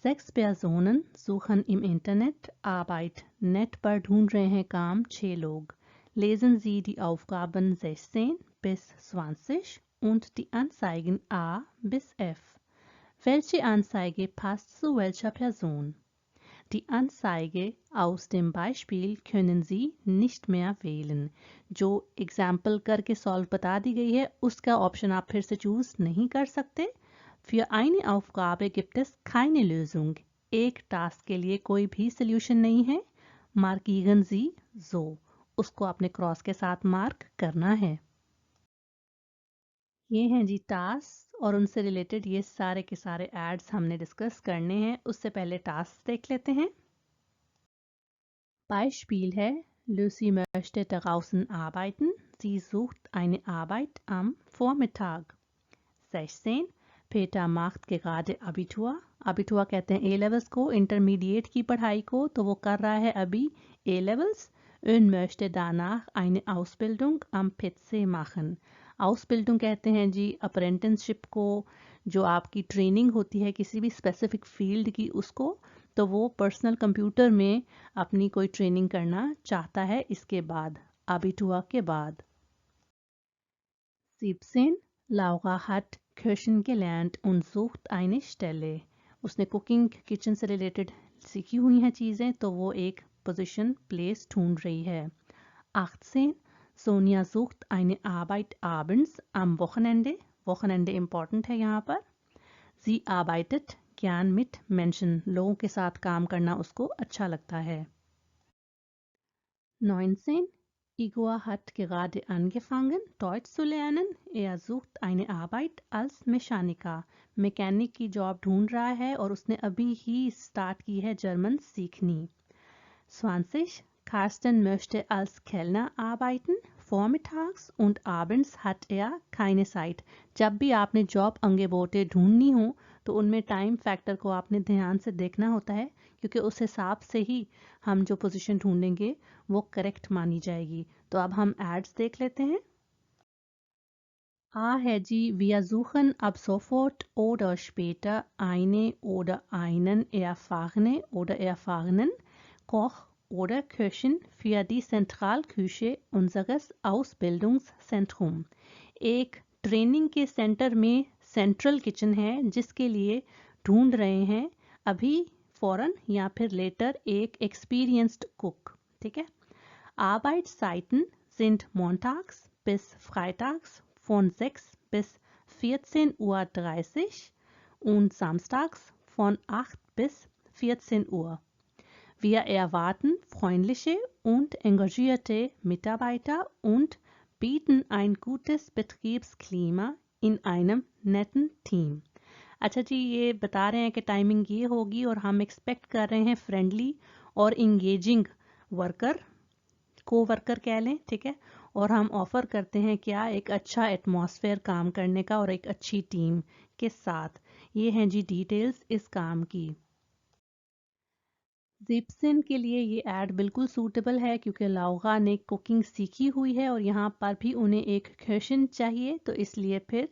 6 Personen suchen im Internet Arbeit। Net पर ढूंढ रहे हैं काम 6 लोग। Lesen Sie die Aufgaben 16 bis 20 und die Anzeigen A bis F। Welche Anzeige passt zu welcher Person? Die Anzeige aus dem Beispiel können Sie nicht mehr wählen। जो example करके solve बता दी गई है उसका ऑप्शन आप फिर से चूज नहीं कर सकते। Für eine Aufgabe gibt es keine Lösung। एक टास्क के लिए कोई भी सोल्यूशन नहीं है। Markieren Sie so। उसको अपने क्रॉस के साथ मार्क करना है। ये हैं जी टास्क और उनसे रिलेटेड ये सारे के सारे एड्स हमने डिस्कस करने हैं। उससे पहले टास्क देख लेते हैं। Beispiel है Lucy möchte draußen arbeiten। Sie sucht eine Arbeit am Vormittag। 16 Peter macht gerade Abitur। Abitur कहते हैं A levels को, इंटरमीडिएट की पढ़ाई को, तो वो कर रहा है अभी A levels। und möchte danach eine Ausbildung am PC machen। Ausbildung कहते हैं जी अप्रेंटिसशिप को, जो आपकी ट्रेनिंग होती है किसी भी स्पेसिफिक फील्ड की, उसको तो वो पर्सनल कंप्यूटर में अपनी कोई ट्रेनिंग करना चाहता है इसके बाद, Abitur के बाद। 17. Laura hat Köchin gelernt und sucht eine Stelle. उसने कुकिंग किचन से रिलेटेड सीखी हुई हैं चीज़ें, तो वो एक पोजीशन प्लेस ढूंढ रही है। 18. Sonja sucht eine Arbeit abends am Wochenende. Wochenende important है यहाँ पर। Sie arbeitet gern mit Menschen. लोगों के साथ काम करना उसको अच्छा लगता है। 19. Igor hat gerade angefangen, Deutsch zu lernen. Er sucht eine Arbeit als Mechaniker. Mechanic की जॉब ढूंढ रहा है और उसने अभी ही स्टार्ट की है जर्मन सीखनी। 20. Carsten möchte als Kellner arbeiten. Vormittags und abends hat er keine Zeit. जब भी आपने जॉब अंगेबोटे ढूंढनी हो तो उनमें टाइम फैक्टर को आपने ध्यान से देखना होता है, क्योंकि उस हिसाब से ही हम जो पोजीशन ढूंढेंगे वो करेक्ट मानी जाएगी। तो अब हम एड्स देख लेते हैं। है जी, wir suchen ab sofort oder später eine oder einen erfahrenen Koch oder Köchin für die Zentralküche unseres Ausbildungszentrum। एक ट्रेनिंग के सेंटर में सेंट्रल किचन है जिसके लिए ढूंढ रहे हैं अभी फौरन या फिर लेटर एक एक्सपीरियंस्ड कुक। ठीक है। Arbeitszeiten sind montags bis freitags von 6 bis 14:30 Uhr und samstags von 8 bis 14 Uhr. Wir erwarten freundliche und engagierte Mitarbeiter und bieten ein gutes Betriebsklima in einem netten Team. अच्छा जी, ये बता रहे हैं कि timing ये होगी और हम एक्सपेक्ट कर रहे हैं फ्रेंडली और इंगेजिंग वर्कर, को वर्कर कह लें। ठीक है। और हम ऑफर करते हैं क्या, एक अच्छा एटमॉस्फेयर काम करने का और एक अच्छी टीम के साथ। ये हैं जी डिटेल्स इस काम की। जिप्सिन के लिए ये ऐड बिल्कुल सूटेबल है क्योंकि लाउगा ने कुकिंग सीखी हुई है और यहाँ पर भी उन्हें एक क्वेश्चन चाहिए, तो इसलिए फिर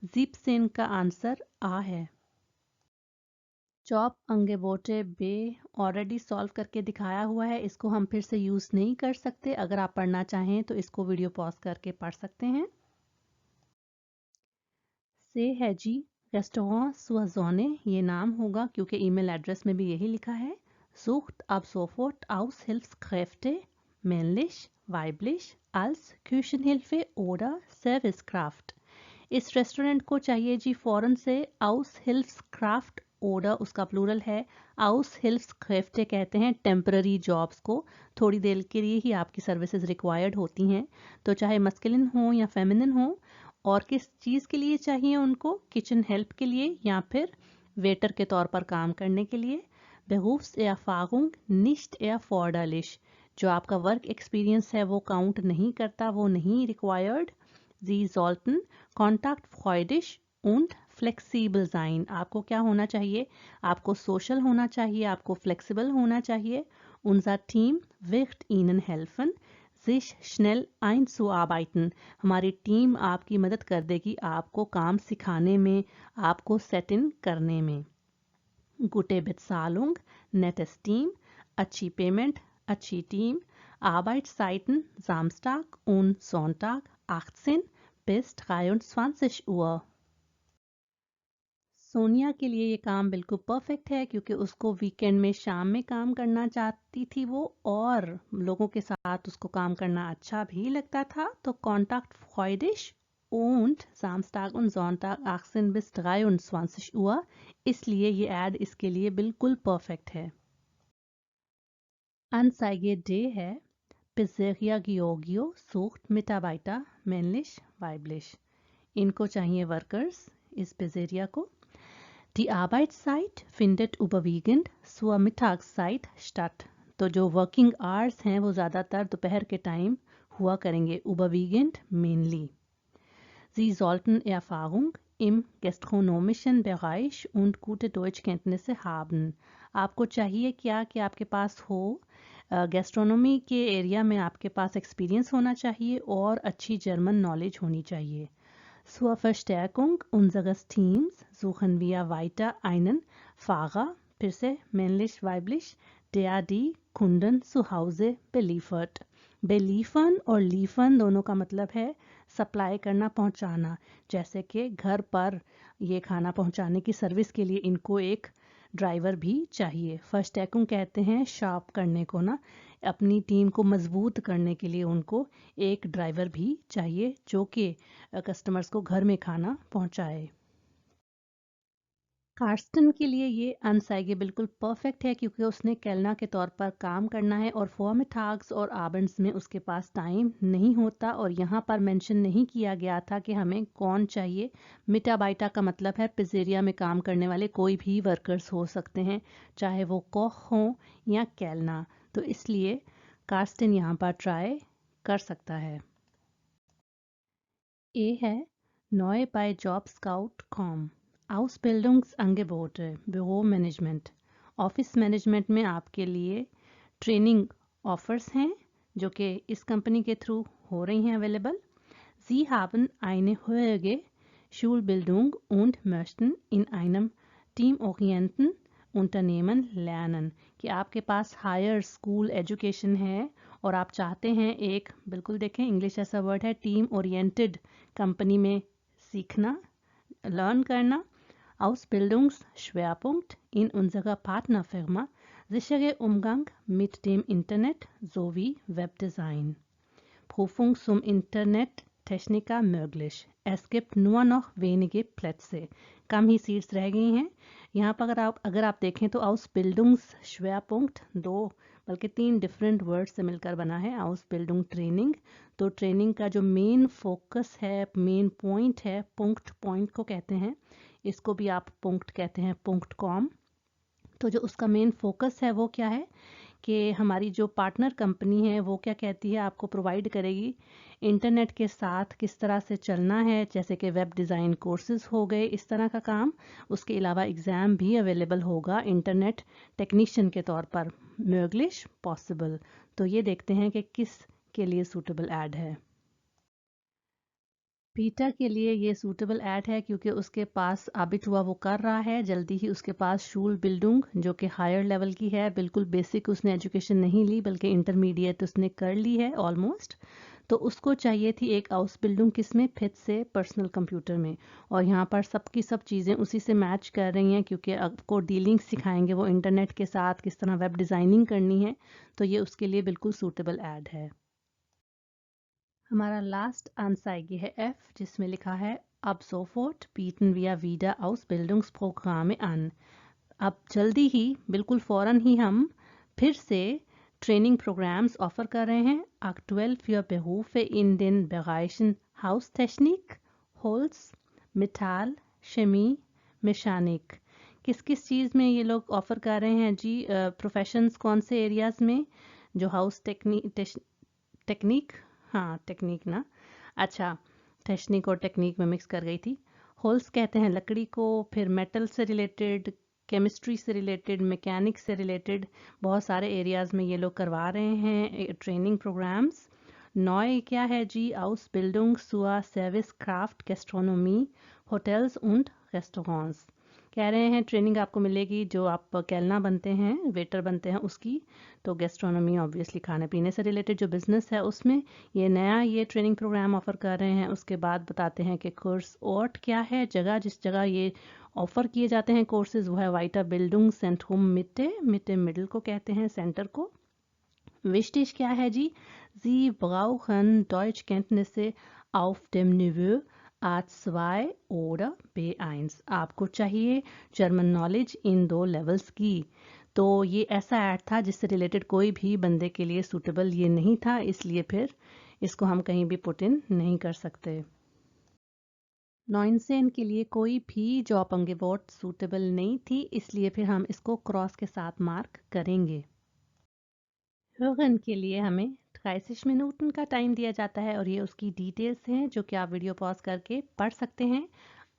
जिप्सिन का आंसर आ है। चॉप अंगेबोटे बे ऑलरेडी सॉल्व करके दिखाया हुआ है, इसको हम फिर से यूज़ नहीं कर सकते। अगर आप पढ़ना चाहें तो इसको वीडियो पॉज करके पढ़ सकते हैं। से है जी रेस्टोरेंट सुअज़ोने, ये नाम होगा क्योंकि ईमेल एड्रेस में भी यही लिखा है। Sucht ab sofort Aushilfskräfte, männlich, weiblich, als Küchenhilfe oder Servicekraft। इस रेस्टोरेंट को चाहिए जी फौरन से Aushilfskraft oder उसका प्लूरल है Aushilfskräfte, कहते हैं टेम्पररी जॉब्स को, थोड़ी देर के लिए ही आपकी सर्विसेज रिक्वायर्ड होती हैं, तो चाहे मस्कुलिन हो या फेमिनिन हो। और किस चीज़ के लिए चाहिए उनको, किचन हेल्प के लिए या फिर वेटर के तौर पर काम करने के लिए। Berufserfahrung nicht erforderlich, जो आपका वर्क एक्सपीरियंस है वो काउंट नहीं करता, वो नहीं required. Sie sollten kontaktfreudig und flexibel sein। आपको क्या होना चाहिए, आपको सोशल होना चाहिए, आपको फ्लेक्सिबल होना चाहिए। Unser Team wird Ihnen helfen, sich schnell einzuarbeiten। हमारी टीम आपकी मदद कर देगी आपको काम सिखाने में, आपको सेट इन करने में। Gute Bezahlung, nettes Team, अच्छी पेमेंट, अच्छी team. Arbeitszeiten Samstag und Sonntag 18 bis 23 Uhr। Sonia के लिए ये काम बिल्कुल परफेक्ट है क्योंकि उसको वीकेंड में शाम में काम करना चाहती थी वो, और लोगों के साथ उसको काम करना अच्छा भी लगता था। तो kontaktfreudig und Samstag und Sonntag 18 bis 23 Uhr, इसलिए ये ऐड इसके लिए बिल्कुल परफेक्ट है। Anzeige D है Pizzeria Giorgio sucht Mitarbeiter, männlich, weiblich। इनको चाहिए वर्कर्स इस पिज़ेरिया को। Die Arbeitszeit findet überwiegend zur Mittagszeit statt। तो जो वर्किंग आवर्स हैं वो ज़्यादातर दोपहर के टाइम हुआ करेंगे, überwiegend mainly। Sie sollten Erfahrung im gastronomischen Bereich und gute Deutschkenntnisse haben। आपको चाहिए क्या कि आपके पास हो, गैस्ट्रोनॉमी के एरिया में आपके पास एक्सपीरियंस होना चाहिए और अच्छी जर्मन नॉलेज होनी चाहिए। Zur Verstärkung unseres Teams suchen wir weiter einen Fahrer, फिर से männlich weiblich, der die Kunden zu Hause beliefert। बेलीफन और लीफन दोनों का मतलब है सप्लाई करना, पहुंचाना। जैसे कि घर पर ये खाना पहुंचाने की सर्विस के लिए इनको एक ड्राइवर भी चाहिए। फर्स्टैकुंग कहते हैं शार्प करने को ना, अपनी टीम को मजबूत करने के लिए उनको एक ड्राइवर भी चाहिए जो कि कस्टमर्स को घर में खाना पहुंचाए। कार्स्टन के लिए ये अनसाइगे बिल्कुल परफेक्ट है क्योंकि उसने केलना के तौर पर काम करना है और फॉर्मिटाग्स और आबंड्स में उसके पास टाइम नहीं होता। और यहाँ पर मेंशन नहीं किया गया था कि हमें कौन चाहिए। मिटाबाइटा का मतलब है पिज़ेरिया में काम करने वाले कोई भी वर्कर्स हो सकते हैं, चाहे वो कोख हों या केलना। तो इसलिए कार्स्टन यहाँ पर ट्राई कर सकता है। ए है नॉय बाय jobscout.com। Ausbildungsangebote, Büromanagement। Office management में आपके लिए ट्रेनिंग ऑफर्स हैं जो कि इस कंपनी के थ्रू हो रही हैं available. Sie haben eine höhere Schulbildung und möchten in einem teamorientierten Unternehmen lernen। कि आपके पास हायर स्कूल एजुकेशन है और आप चाहते हैं एक, बिल्कुल देखें इंग्लिश ऐसा वर्ड है, टीम ओरिएंटेड कंपनी में सीखना, लर्न करना। Ausbildungsschwerpunkt in unserer Partnerfirma sichere Umgang mit dem Internet sowie Webdesign। Prüfung zum Internettechniker möglich। Es gibt nur noch wenige Plätze। Come he seats रह गई हैं। यहाँ पर अगर आप देखें तो Ausbildungsschwerpunkt दो बल्कि 3 डिफरेंट वर्ड से मिलकर बना है Ausbildung ट्रेनिंग। तो ट्रेनिंग का जो मेन फोकस है, मेन पॉइंट है, पॉइंट को कहते हैं, इसको भी आप पॉइंट कहते हैं, .com। तो जो उसका मेन फोकस है वो क्या है कि हमारी जो पार्टनर कंपनी है वो क्या कहती है, आपको प्रोवाइड करेगी इंटरनेट के साथ किस तरह से चलना है, जैसे कि वेब डिज़ाइन कोर्सेज हो गए, इस तरह का काम। उसके अलावा एग्ज़ाम भी अवेलेबल होगा इंटरनेट टेक्नीशियन के तौर पर, möglich पॉसिबल। तो ये देखते हैं कि किस के लिए सूटेबल ऐड है। पीटर के लिए ये सूटेबल ऐड है क्योंकि उसके पास आबिट हुआ वो कर रहा है, जल्दी ही उसके पास शूल बिल्डुंग जो कि हायर लेवल की है, बिल्कुल बेसिक उसने एजुकेशन नहीं ली बल्कि इंटरमीडिएट उसने कर ली है ऑलमोस्ट। तो उसको चाहिए थी एक हाउस बिल्डिंग, किसमें, फिट से पर्सनल कंप्यूटर में। और यहाँ पर सबकी सब चीज़ें उसी से मैच कर रही हैं क्योंकि आपको डीलिंग सिखाएंगे वो इंटरनेट के साथ, किस तरह वेब डिज़ाइनिंग करनी है। तो ये उसके लिए बिल्कुल सूटेबल ऐड है। हमारा लास्ट आंसर है एफ, जिसमें लिखा है अब sofort bieten wir wieder Ausbildungsprogramme an। अब जल्दी ही, बिल्कुल फ़ौरन ही हम फिर से ट्रेनिंग प्रोग्राम्स ऑफर कर रहे हैं। Aktuell für Berufe in den Bereichen Haustechnik, Holz, Metall, Chemie, Mechanik। किस किस चीज़ में ये लोग ऑफर कर रहे हैं जी? प्रोफेशंस कौन से एरियाज़ में? जो हाउस टेक्निक, हाँ टेक्निक ना, अच्छा, टेक्निक और टेक्निक में मिक्स कर गई थी। होल्स कहते हैं लकड़ी को, फिर मेटल से रिलेटेड, केमिस्ट्री से रिलेटेड, मैकेनिक्स से रिलेटेड बहुत सारे एरियाज़ में ये लोग करवा रहे हैं ट्रेनिंग प्रोग्राम्स। नॉय क्या है जी? Ausbildung zur Servicekraft Gastronomie, Hotels und Restaurants। कह रहे हैं ट्रेनिंग आपको मिलेगी जो आप कैलना बनते हैं, वेटर बनते हैं उसकी। तो गेस्ट्रोनॉमी ऑब्वियसली खाने पीने से रिलेटेड जो बिज़नेस है उसमें ये नया ये ट्रेनिंग प्रोग्राम ऑफ़र कर रहे हैं। उसके बाद बताते हैं कि कोर्स ओर्ट क्या है, जगह जिस जगह ये ऑफ़र किए जाते हैं कोर्सेज, वो है वाइटा बिल्डिंग सेंट्रूम मिटे, मिडल को कहते हैं सेंटर को। विशेष क्या है जी? Sie brauchen Deutschkenntnisse auf dem Niveau A2 oder B1। आपको चाहिए जर्मन नॉलेज इन 2 लेवल्स की। तो ये ऐसा ऐड था जिससे रिलेटेड कोई भी बंदे के लिए सूटेबल ये नहीं था, इसलिए फिर इसको हम कहीं भी पुट इन नहीं कर सकते। 9 से इनके लिए कोई भी जॉब अंगेवॉट सूटेबल नहीं थी, इसलिए फिर हम इसको क्रॉस के साथ मार्क करेंगे। hören के लिए हमें 30 मिनट का टाइम दिया जाता है और ये उसकी डिटेल्स हैं जो कि आप वीडियो पॉज करके पढ़ सकते हैं।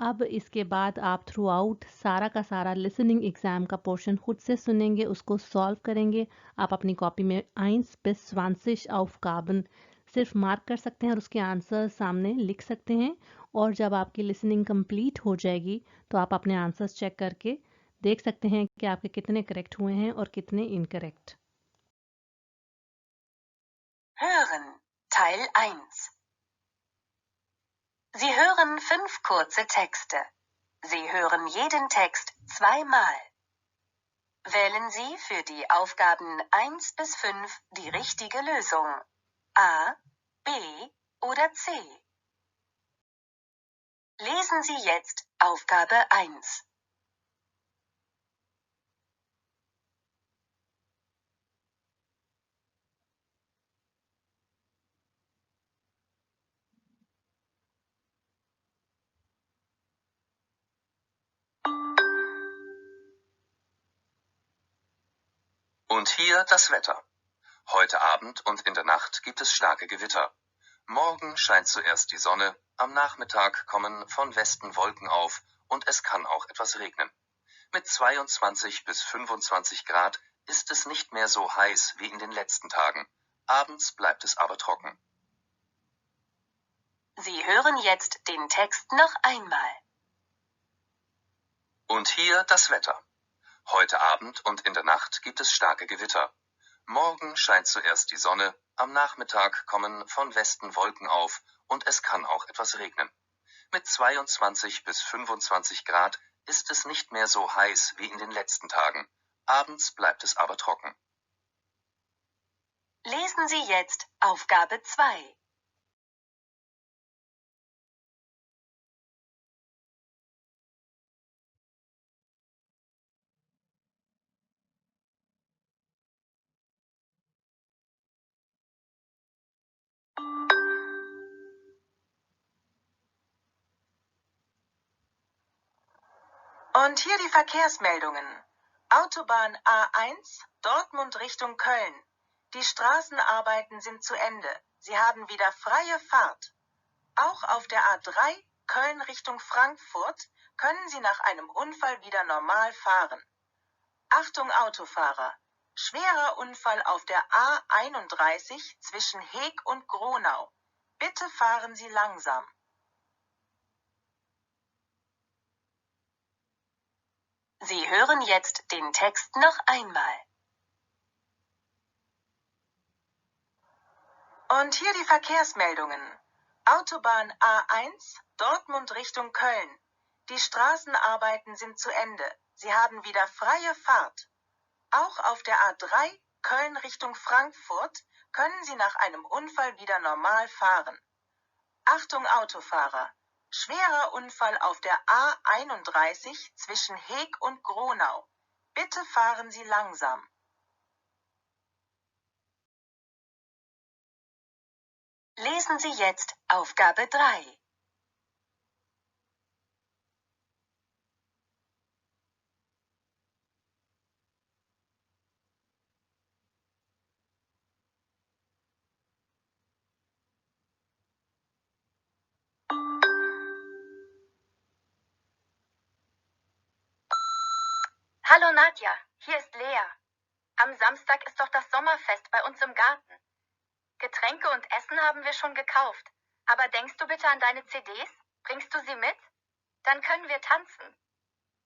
अब इसके बाद आप थ्रू आउट सारा का सारा लिसनिंग एग्ज़ाम का पोर्शन खुद से सुनेंगे, उसको सॉल्व करेंगे। आप अपनी कॉपी में 1 bis 20 Aufgaben सिर्फ मार्क कर सकते हैं और उसके आंसर सामने लिख सकते हैं। और जब आपकी लिसनिंग कंप्लीट हो जाएगी तो आप अपने आंसर्स चेक करके देख सकते हैं कि आपके कितने करेक्ट हुए हैं और कितने incorrect. Hören, Teil 1. Sie hören 5 kurze Texte. Sie hören jeden Text zweimal. Wählen Sie für die Aufgaben 1 bis 5 die richtige Lösung. A, B oder C. Lesen Sie jetzt Aufgabe 1. Und hier das Wetter. Heute Abend und in der Nacht gibt es starke Gewitter. Morgen scheint zuerst die Sonne, am Nachmittag kommen von Westen Wolken auf und es kann auch etwas regnen. Mit 22 bis 25 Grad ist es nicht mehr so heiß wie in den letzten Tagen. Abends bleibt es aber trocken. Sie hören jetzt den Text noch einmal. Und hier das Wetter. Heute Abend und in der Nacht gibt es starke Gewitter. Morgen scheint zuerst die Sonne, am Nachmittag kommen von Westen Wolken auf und es kann auch etwas regnen. Mit 22 bis 25 Grad ist es nicht mehr so heiß wie in den letzten Tagen. Abends bleibt es aber trocken. Lesen Sie jetzt Aufgabe 2. Und hier die Verkehrsmeldungen. Autobahn A1, Dortmund Richtung Köln. Die Straßenarbeiten sind zu Ende. Sie haben wieder freie Fahrt. Auch auf der A3, Köln Richtung Frankfurt, können Sie nach einem Unfall wieder normal fahren. Achtung Autofahrer! Schwerer Unfall auf der A31 zwischen Heeg und Gronau. Bitte fahren Sie langsam. Sie hören jetzt den Text noch einmal. Und hier die Verkehrsmeldungen. Autobahn A1, Dortmund Richtung Köln. Die Straßenarbeiten sind zu Ende. Sie haben wieder freie Fahrt. Auch auf der A3, Köln Richtung Frankfurt, können Sie nach einem Unfall wieder normal fahren. Achtung Autofahrer! Schwerer Unfall auf der A31 zwischen Heeg und Gronau. Bitte fahren Sie langsam. Lesen Sie jetzt Aufgabe 3. Hallo Nadja, hier ist Lea. Am Samstag ist doch das Sommerfest bei uns im Garten. Getränke und Essen haben wir schon gekauft. Aber denkst du bitte an deine CDs? Bringst du sie mit? Dann können wir tanzen.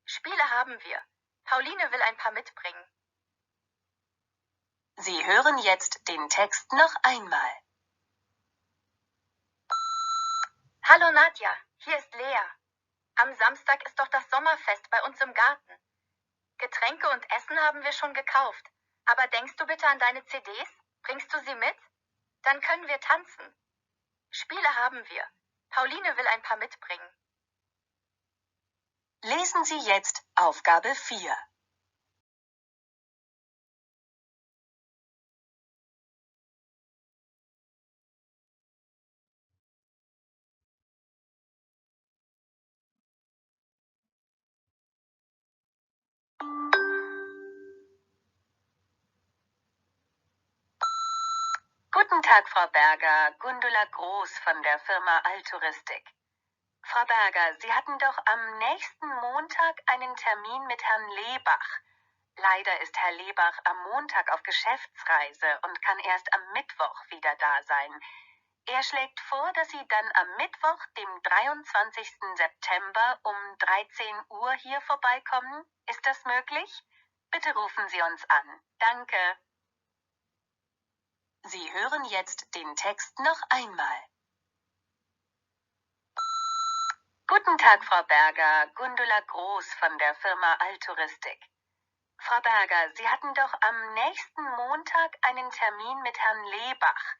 Spiele haben wir. Pauline will ein paar mitbringen. Sie hören jetzt den Text noch einmal. Hallo Nadja, hier ist Lea. Am Samstag ist doch das Sommerfest bei uns im Garten. Getränke und Essen haben wir schon gekauft. Aber denkst du bitte an deine CDs? Bringst du sie mit? Dann können wir tanzen. Spiele haben wir. Pauline will ein paar mitbringen. Lesen Sie jetzt Aufgabe 4. Guten Tag, Frau Berger. Gundula Groß von der Firma Altouristik. Frau Berger, Sie hatten doch am nächsten Montag einen Termin mit Herrn Lebach. Leider ist Herr Lebach am Montag auf Geschäftsreise und kann erst am Mittwoch wieder da sein. Er schlägt vor, dass Sie dann am Mittwoch, dem 23. September um 13 Uhr hier vorbeikommen. Ist das möglich? Bitte rufen Sie uns an. Danke. Sie hören jetzt den Text noch einmal. Guten Tag, Frau Berger. Gundula Groß von der Firma Alturistik. Frau Berger, Sie hatten doch am nächsten Montag einen Termin mit Herrn Lebach.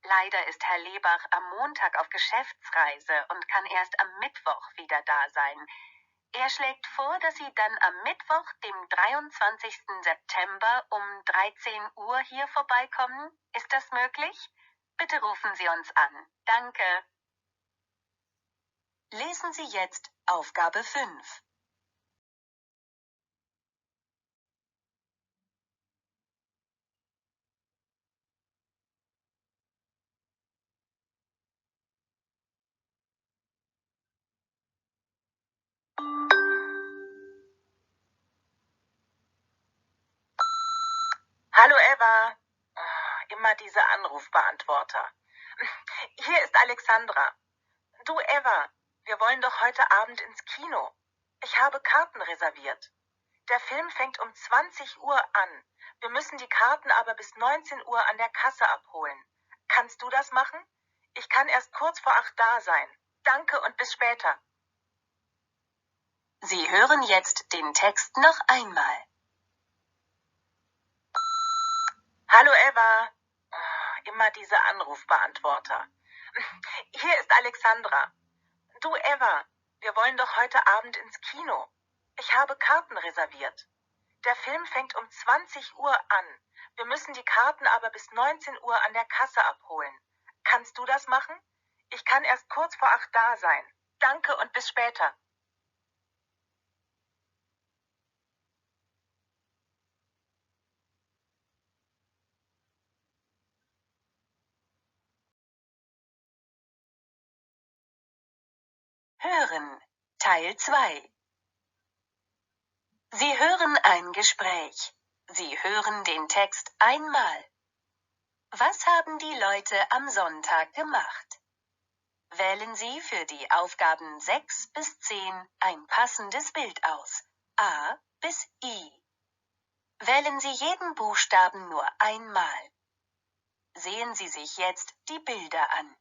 Leider ist Herr Lebach am Montag auf Geschäftsreise und kann erst am Mittwoch wieder da sein. Er schlägt vor, dass Sie dann am Mittwoch, dem 23. September um 13 Uhr hier vorbeikommen. Ist das möglich? Bitte rufen Sie uns an. Danke. Lesen Sie jetzt Aufgabe 5. Hallo Eva. Immer diese Anrufbeantworter. Hier ist Alexandra. Du Eva, wir wollen doch heute Abend ins Kino. Ich habe Karten reserviert. Der Film fängt um 20 Uhr an. Wir müssen die Karten aber bis 19 Uhr an der Kasse abholen. Kannst du das machen? Ich kann erst kurz vor 8 da sein. Danke und bis später. Sie hören jetzt den Text noch einmal. Hallo Eva. Immer diese Anrufbeantworter. Hier ist Alexandra. Du Eva, wir wollen doch heute Abend ins Kino. Ich habe Karten reserviert. Der Film fängt um 20 Uhr an. Wir müssen die Karten aber bis 19 Uhr an der Kasse abholen. Kannst du das machen? Ich kann erst kurz vor 8 da sein. Danke und bis später. Hören, Teil 2. Sie hören ein Gespräch. Sie hören den Text einmal. Was haben die Leute am Sonntag gemacht? Wählen Sie für die Aufgaben 6 bis 10 ein passendes Bild aus. A bis I. Wählen Sie jeden Buchstaben nur einmal. Sehen Sie sich jetzt die Bilder an.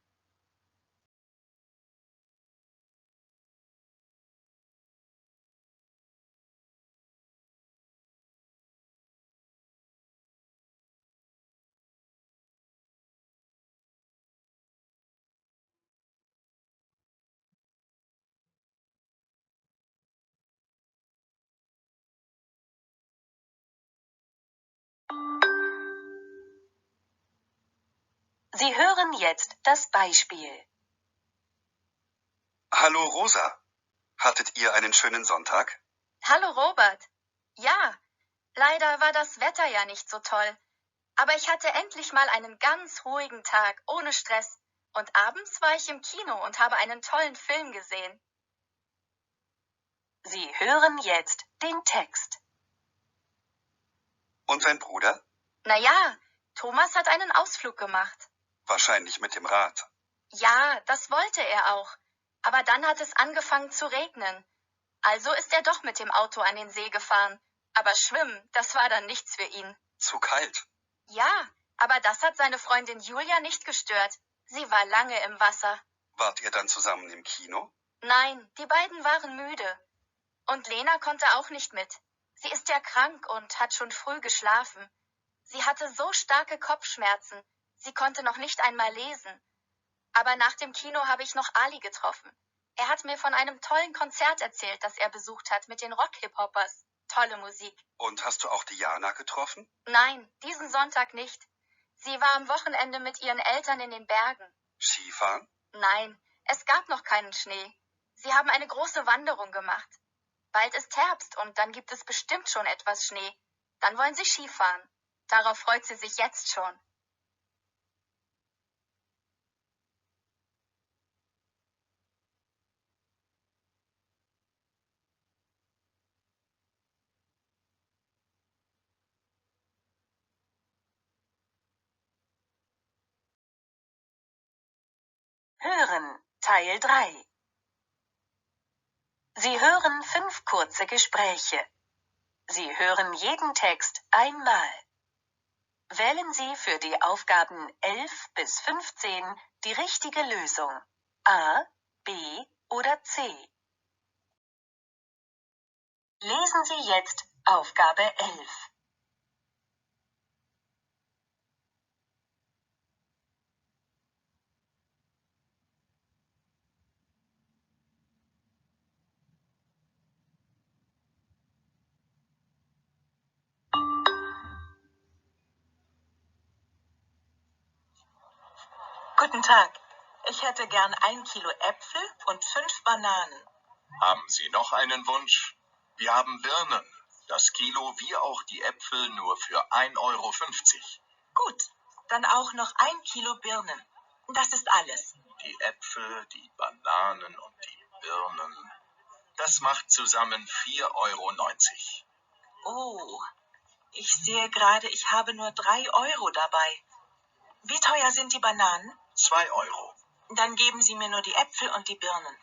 Sie hören jetzt das Beispiel. Hallo Rosa. Hattet ihr einen schönen Sonntag? Hallo Robert. Ja, leider war das Wetter ja nicht so toll. Aber ich hatte endlich mal einen ganz ruhigen Tag, ohne Stress. Und abends war ich im Kino und habe einen tollen Film gesehen. Sie hören jetzt den Text. Und dein Bruder? Naja, Thomas hat einen Ausflug gemacht. Wahrscheinlich mit dem Rad. Ja, das wollte er auch. Aber dann hat es angefangen zu regnen. Also ist er doch mit dem Auto an den See gefahren. Aber schwimmen, das war dann nichts für ihn. Zu kalt. Ja, aber das hat seine Freundin Julia nicht gestört. Sie war lange im Wasser. Wart ihr dann zusammen im Kino? Nein, die beiden waren müde. Und Lena konnte auch nicht mit. Sie ist ja krank und hat schon früh geschlafen. Sie hatte so starke Kopfschmerzen. Sie konnte noch nicht einmal lesen. Aber nach dem Kino habe ich noch Ali getroffen. Er hat mir von einem tollen Konzert erzählt, das er besucht hat mit den Rock-Hip-Hoppers. Tolle Musik. Und hast du auch Diana getroffen? Nein, diesen Sonntag nicht. Sie war am Wochenende mit ihren Eltern in den Bergen. Skifahren? Nein, es gab noch keinen Schnee. Sie haben eine große Wanderung gemacht. Bald ist Herbst und dann gibt es bestimmt schon etwas Schnee. Dann wollen sie Skifahren. Darauf freut sie sich jetzt schon. Hören, Teil 3. Sie hören 5 kurze Gespräche. Sie hören jeden Text einmal. Wählen Sie für die Aufgaben 11 bis 15 die richtige Lösung. A, B oder C. Lesen Sie jetzt Aufgabe 11. Guten Tag. Ich hätte gern 1 Kilo Äpfel und 5 Bananen. Haben Sie noch einen Wunsch? Wir haben Birnen. Das Kilo wie auch die Äpfel nur für 1,50 €. Gut, dann auch noch 1 Kilo Birnen. Das ist alles. Die Äpfel, die Bananen und die Birnen. Das macht zusammen 4,90 €. Oh, ich sehe gerade, ich habe nur 3 Euro dabei. Wie teuer sind die Bananen? 2 €. Dann geben Sie mir nur die Äpfel und die Birnen.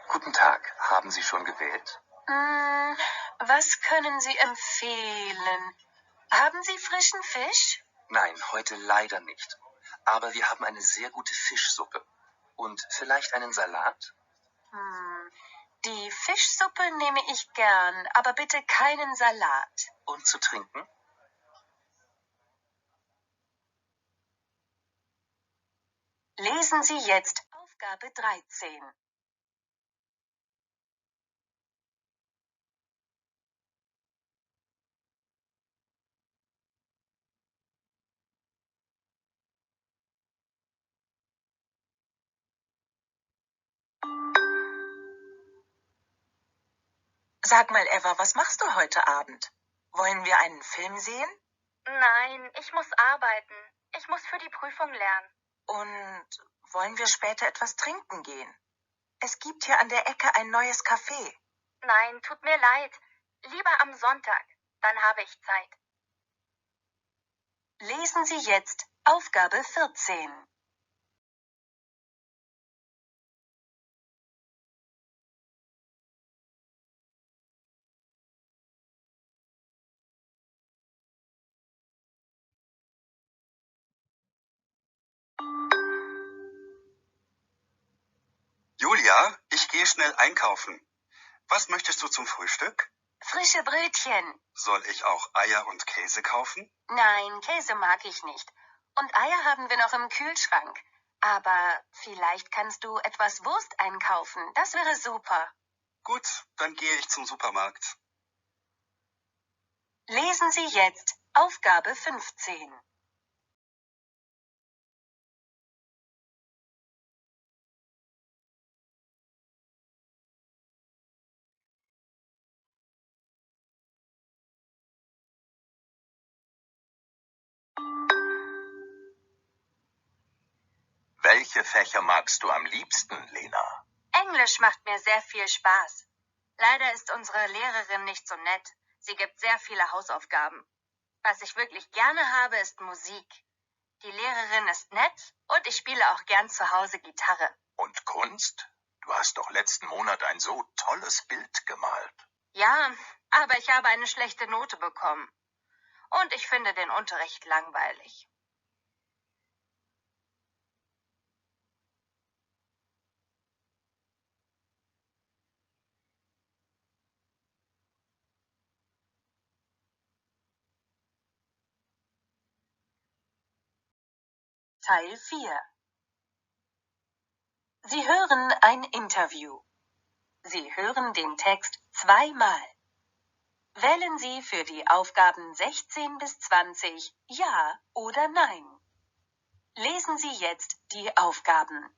Guten Tag, haben Sie schon gewählt? Was können Sie empfehlen? Haben Sie frischen Fisch? Nein, heute leider nicht. Aber wir haben eine sehr gute Fischsuppe. Und vielleicht einen Salat? Die Fischsuppe nehme ich gern, aber bitte keinen Salat. Und zu trinken? Lesen Sie jetzt Aufgabe 13. Sag mal, Eva, was machst du heute Abend? Wollen wir einen Film sehen? Nein, ich muss arbeiten. Ich muss für die Prüfung lernen. Und wollen wir später etwas trinken gehen? Es gibt hier an der Ecke ein neues Café. Nein, tut mir leid. Lieber am Sonntag. Dann habe ich Zeit. Lesen Sie jetzt Aufgabe 14. Julia, ich gehe schnell einkaufen. Was möchtest du zum Frühstück? Frische Brötchen. Soll ich auch Eier und Käse kaufen? Nein, Käse mag ich nicht. Und Eier haben wir noch im Kühlschrank. Aber vielleicht kannst du etwas Wurst einkaufen. Das wäre super. Gut, dann gehe ich zum Supermarkt. Lesen Sie jetzt Aufgabe 15. Welche Fächer magst du am liebsten, Lena? Englisch macht mir sehr viel Spaß. Leider ist unsere Lehrerin nicht so nett. Sie gibt sehr viele Hausaufgaben. Was ich wirklich gerne habe, ist Musik. Die Lehrerin ist nett und ich spiele auch gern zu Hause Gitarre. Und Kunst? Du hast doch letzten Monat ein so tolles Bild gemalt. Ja, aber ich habe eine schlechte Note bekommen. Und ich finde den Unterricht langweilig. Teil 4. Sie hören ein Interview. Sie hören den Text zweimal. Wählen Sie für die Aufgaben 16 bis 20 Ja oder Nein. Lesen Sie jetzt die Aufgaben.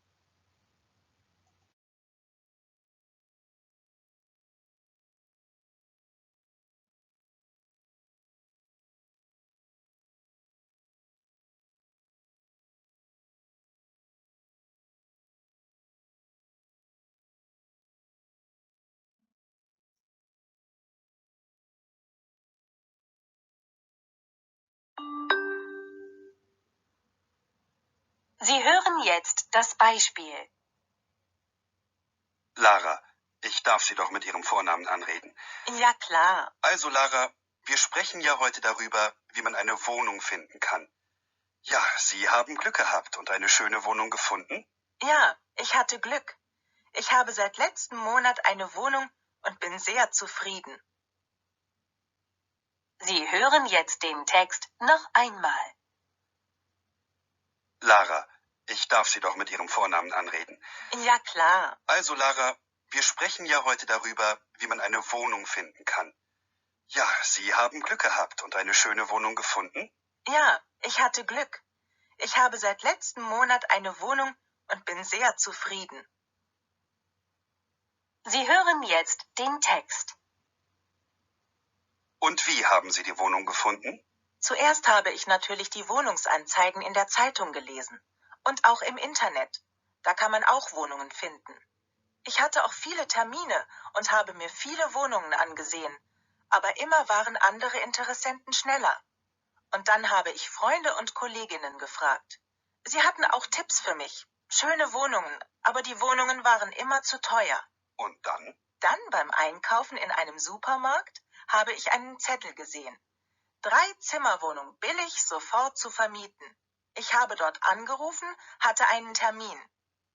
Sie hören jetzt das Beispiel. Lara, ich darf Sie doch mit Ihrem Vornamen anreden. Ja, klar. Also, Lara, wir sprechen ja heute darüber, wie man eine Wohnung finden kann. Ja, Sie haben Glück gehabt und eine schöne Wohnung gefunden? Ja, ich hatte Glück. Ich habe seit letztem Monat eine Wohnung und bin sehr zufrieden. Sie hören jetzt den Text noch einmal. Lara, ich darf Sie doch mit Ihrem Vornamen anreden. Ja, klar. Also, Lara, wir sprechen ja heute darüber, wie man eine Wohnung finden kann. Ja, Sie haben Glück gehabt und eine schöne Wohnung gefunden? Ja, ich hatte Glück. Ich habe seit letztem Monat eine Wohnung und bin sehr zufrieden. Sie hören jetzt den Text. Und wie haben Sie die Wohnung gefunden? Zuerst habe ich natürlich die Wohnungsanzeigen in der Zeitung gelesen und auch im Internet. Da kann man auch Wohnungen finden. Ich hatte auch viele Termine und habe mir viele Wohnungen angesehen, aber immer waren andere Interessenten schneller. Und dann habe ich Freunde und Kolleginnen gefragt. Sie hatten auch Tipps für mich. Schöne Wohnungen, aber die Wohnungen waren immer zu teuer. Und dann? Dann beim Einkaufen in einem Supermarkt habe ich einen Zettel gesehen. 3-Zimmer-Wohnung billig sofort zu vermieten. Ich habe dort angerufen, hatte einen Termin.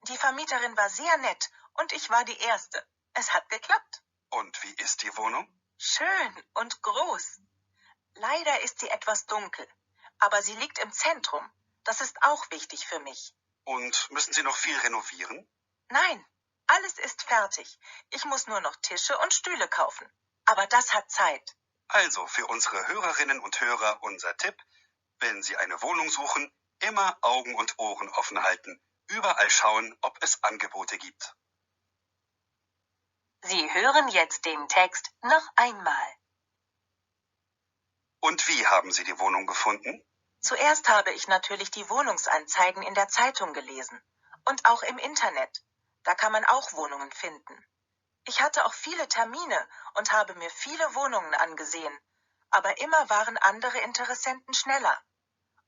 Die Vermieterin war sehr nett und ich war die Erste. Es hat geklappt. Und wie ist die Wohnung? Schön und groß. Leider ist sie etwas dunkel, aber sie liegt im Zentrum. Das ist auch wichtig für mich. Und müssen Sie noch viel renovieren? Nein, alles ist fertig. Ich muss nur noch Tische und Stühle kaufen. Aber das hat Zeit. Also für unsere Hörerinnen und Hörer unser Tipp: Wenn Sie eine Wohnung suchen, immer Augen und Ohren offen halten. Überall schauen, ob es Angebote gibt. Sie hören jetzt den Text noch einmal. Und wie haben Sie die Wohnung gefunden? Zuerst habe ich natürlich die Wohnungsanzeigen in der Zeitung gelesen und auch im Internet. Da kann man auch Wohnungen finden. Ich hatte auch viele Termine und habe mir viele Wohnungen angesehen, aber immer waren andere Interessenten schneller.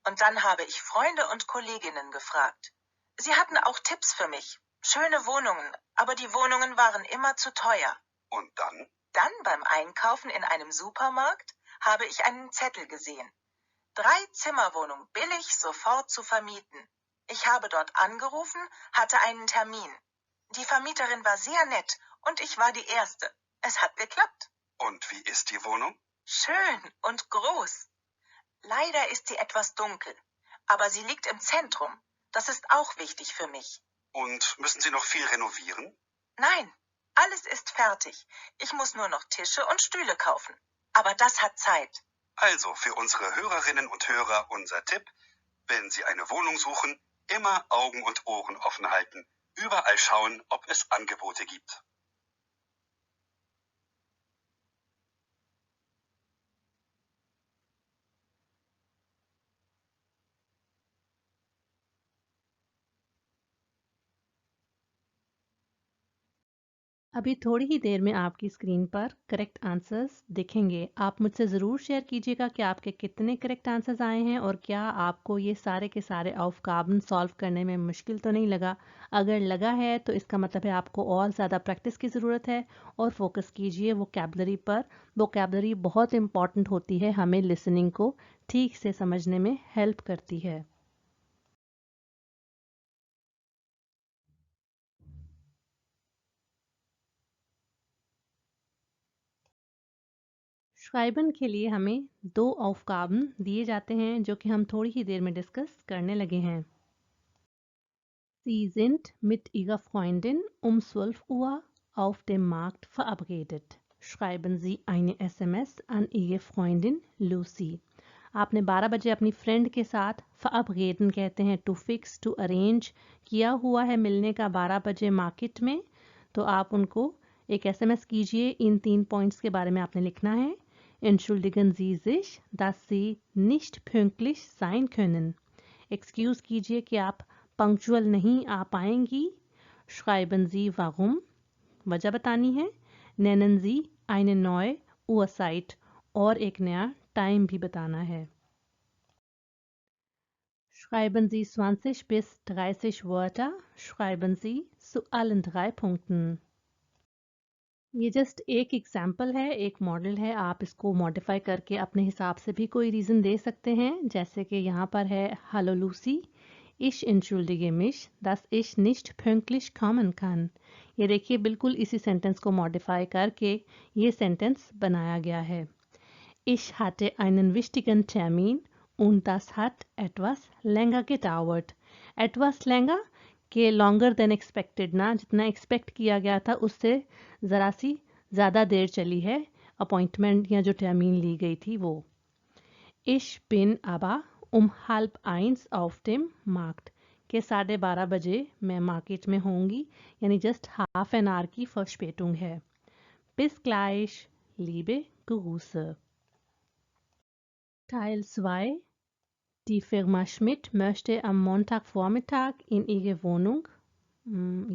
Und dann habe ich Freunde und Kolleginnen gefragt. Sie hatten auch Tipps für mich. Schöne Wohnungen, aber die Wohnungen waren immer zu teuer. Und dann? Dann beim Einkaufen in einem Supermarkt habe ich einen Zettel gesehen. 3-Zimmer-Wohnung billig sofort zu vermieten. Ich habe dort angerufen, hatte einen Termin. Die Vermieterin war sehr nett und ich war die Erste. Es hat geklappt. Und wie ist die Wohnung? Schön und groß. Leider ist sie etwas dunkel, aber sie liegt im Zentrum. Das ist auch wichtig für mich. Und müssen Sie noch viel renovieren? Nein, alles ist fertig. Ich muss nur noch Tische und Stühle kaufen. Aber das hat Zeit. Also für unsere Hörerinnen und Hörer unser Tipp: Wenn Sie eine Wohnung suchen, immer Augen und Ohren offen halten. Überall schauen, ob es Angebote gibt. अभी थोड़ी ही देर में आपकी screen पर correct answers दिखेंगे। आप मुझसे ज़रूर share कीजिएगा कि आपके कितने करेक्ट आंसर्स आए हैं और क्या आपको ये सारे के सारे औकाबन सॉल्व करने में मुश्किल तो नहीं लगा। अगर लगा है तो इसका मतलब है आपको और ज़्यादा प्रैक्टिस की ज़रूरत है और फोकस कीजिए वोकैबुलरी पर। वोकैबुलरी बहुत इंपॉर्टेंट होती है, हमें लिसनिंग को ठीक से समझने में हेल्प करती है। श्राइबन के लिए हमें 2 औकाबन दिए जाते हैं जो कि हम थोड़ी ही देर में डिस्कस करने लगे हैं। Sie sind mit ihrer Freundin um 12 Uhr auf dem Markt verabredet. Schreiben Sie eine SMS an Ihre Freundin Lucy. आपने 12 बजे अपनी फ्रेंड के साथ verabredन कहते हैं टू फिक्स, टू अरेंज, किया हुआ है मिलने का 12 बजे मार्केट में, तो आप उनको एक SMS कीजिए। इन 3 पॉइंट्स के बारे में आपने लिखना है। Entschuldigen Sie sich, dass Sie nicht pünktlich sein können. Excuse कीजिए कि आप पंक्चुअल नहीं आ पाएंगी। Schreiben Sie warum, वजह बतानी है। Nennen Sie eine neue Uhrzeit, और एक नया टाइम भी बताना है। Schreiben Sie 20 bis 30 Wörter. Schreiben Sie zu allen 3 Punkten. ये जस्ट एक एग्जाम्पल है, एक मॉडल है। आप इसको मॉडिफाई करके अपने हिसाब से भी कोई रीज़न दे सकते हैं। जैसे कि यहाँ पर है Hallo Lucy, ich entschuldige mich, dass ich nicht pünktlich kommen kann। ये देखिए बिल्कुल इसी सेंटेंस को मॉडिफाई करके ये सेंटेंस बनाया गया है। Ich hatte einen wichtigen Termin und das hat etwas länger gedauert। Etwas länger के longer than expected ना, जितना एक्सपेक्ट किया गया था उससे ज़रा सी ज़्यादा देर चली है अपॉइंटमेंट या जो टर्मीन ली गई थी वो। Ich bin aber um 12:30 auf dem Markt के 12:30 बजे मैं मार्केट में होंगी, यानी जस्ट हाफ एन आवर की Verspätung है। Bis gleich, liebe Grüße। Teil 2. Die Firma Schmidt möchte am Montagvormittag in ihre Wohnung,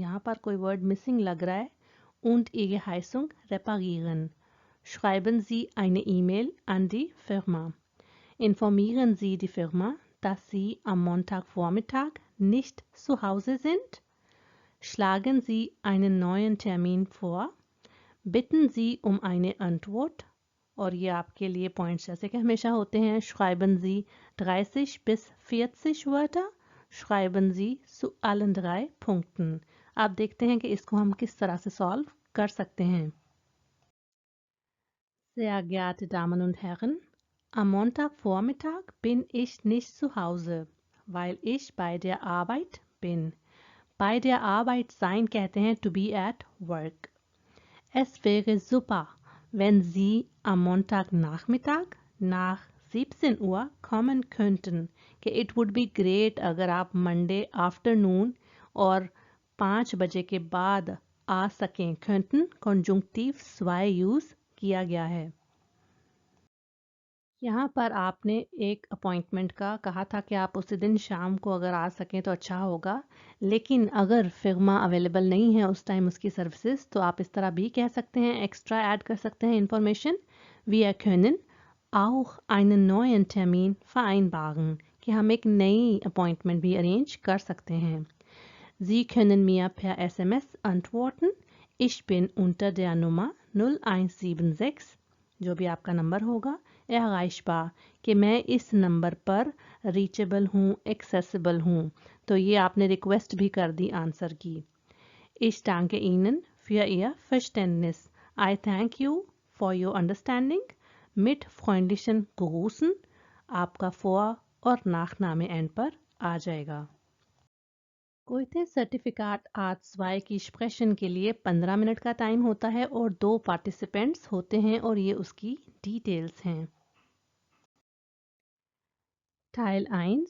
यहाँ पर कोई वर्ड मिसिंग लग रहा है, und ihre Heizung reparieren. Schreiben Sie eine E-Mail an die Firma. Informieren Sie die Firma, dass Sie am Montagvormittag nicht zu Hause sind. Schlagen Sie einen neuen Termin vor. Bitten Sie um eine Antwort. और ये आपके लिए points जैसे कि हमेशा होते हैं। Schreiben Sie 30 bis 40 Wörter। Schreiben Sie zu allen 3 Punkten। आप देखते हैं कि इसको हम किस तरह से सॉल्व कर सकते हैं। Sehr geehrte Damen und Herren, am Montagvormittag bin ich nicht zu Hause, weil ich bei der Arbeit bin। Bei der Arbeit sein कहते हैं to be at work। Es wäre super, wenn Sie am Montagnachmittag nach 17 Uhr kommen könnten। कि it would be great अगर आप Monday afternoon और 5 बजे के बाद आ सकें। könnten कंजुंक्टिव 2 यूज़ किया गया है। यहाँ पर आपने एक अपॉइंटमेंट का कहा था कि आप उसी दिन शाम को अगर आ सकें तो अच्छा होगा, लेकिन अगर फिर्मा अवेलेबल नहीं है उस टाइम उसकी सर्विसेज, तो आप इस तरह भी कह सकते हैं, एक्स्ट्रा ऐड कर सकते हैं information. Wir können auch einen neuen Termin vereinbaren कि हम एक नई अपॉइंटमेंट भी अरेंज कर सकते हैं। Sie können mir per SMS antworten, ich bin unter der Nummer 0176, जो भी आपका नंबर होगा, erreichbar कि मैं इस नंबर पर रीचेबल हूँ, एक्सेसिबल हूँ। तो ये आपने रिक्वेस्ट भी कर दी आंसर की। Ich danke Ihnen für Ihr Verständnis. I thank you for your understanding. Mit freundlichen Grüßen। आपका Vor- और Nachname एंड पर आ जाएगा। कोयते सर्टिफिकेट आर्ट्स वाई की स्प्रेशन के लिए 15 मिनट का टाइम होता है और 2 पार्टिसिपेंट्स होते हैं और ये उसकी डिटेल्स हैं। Teil 1.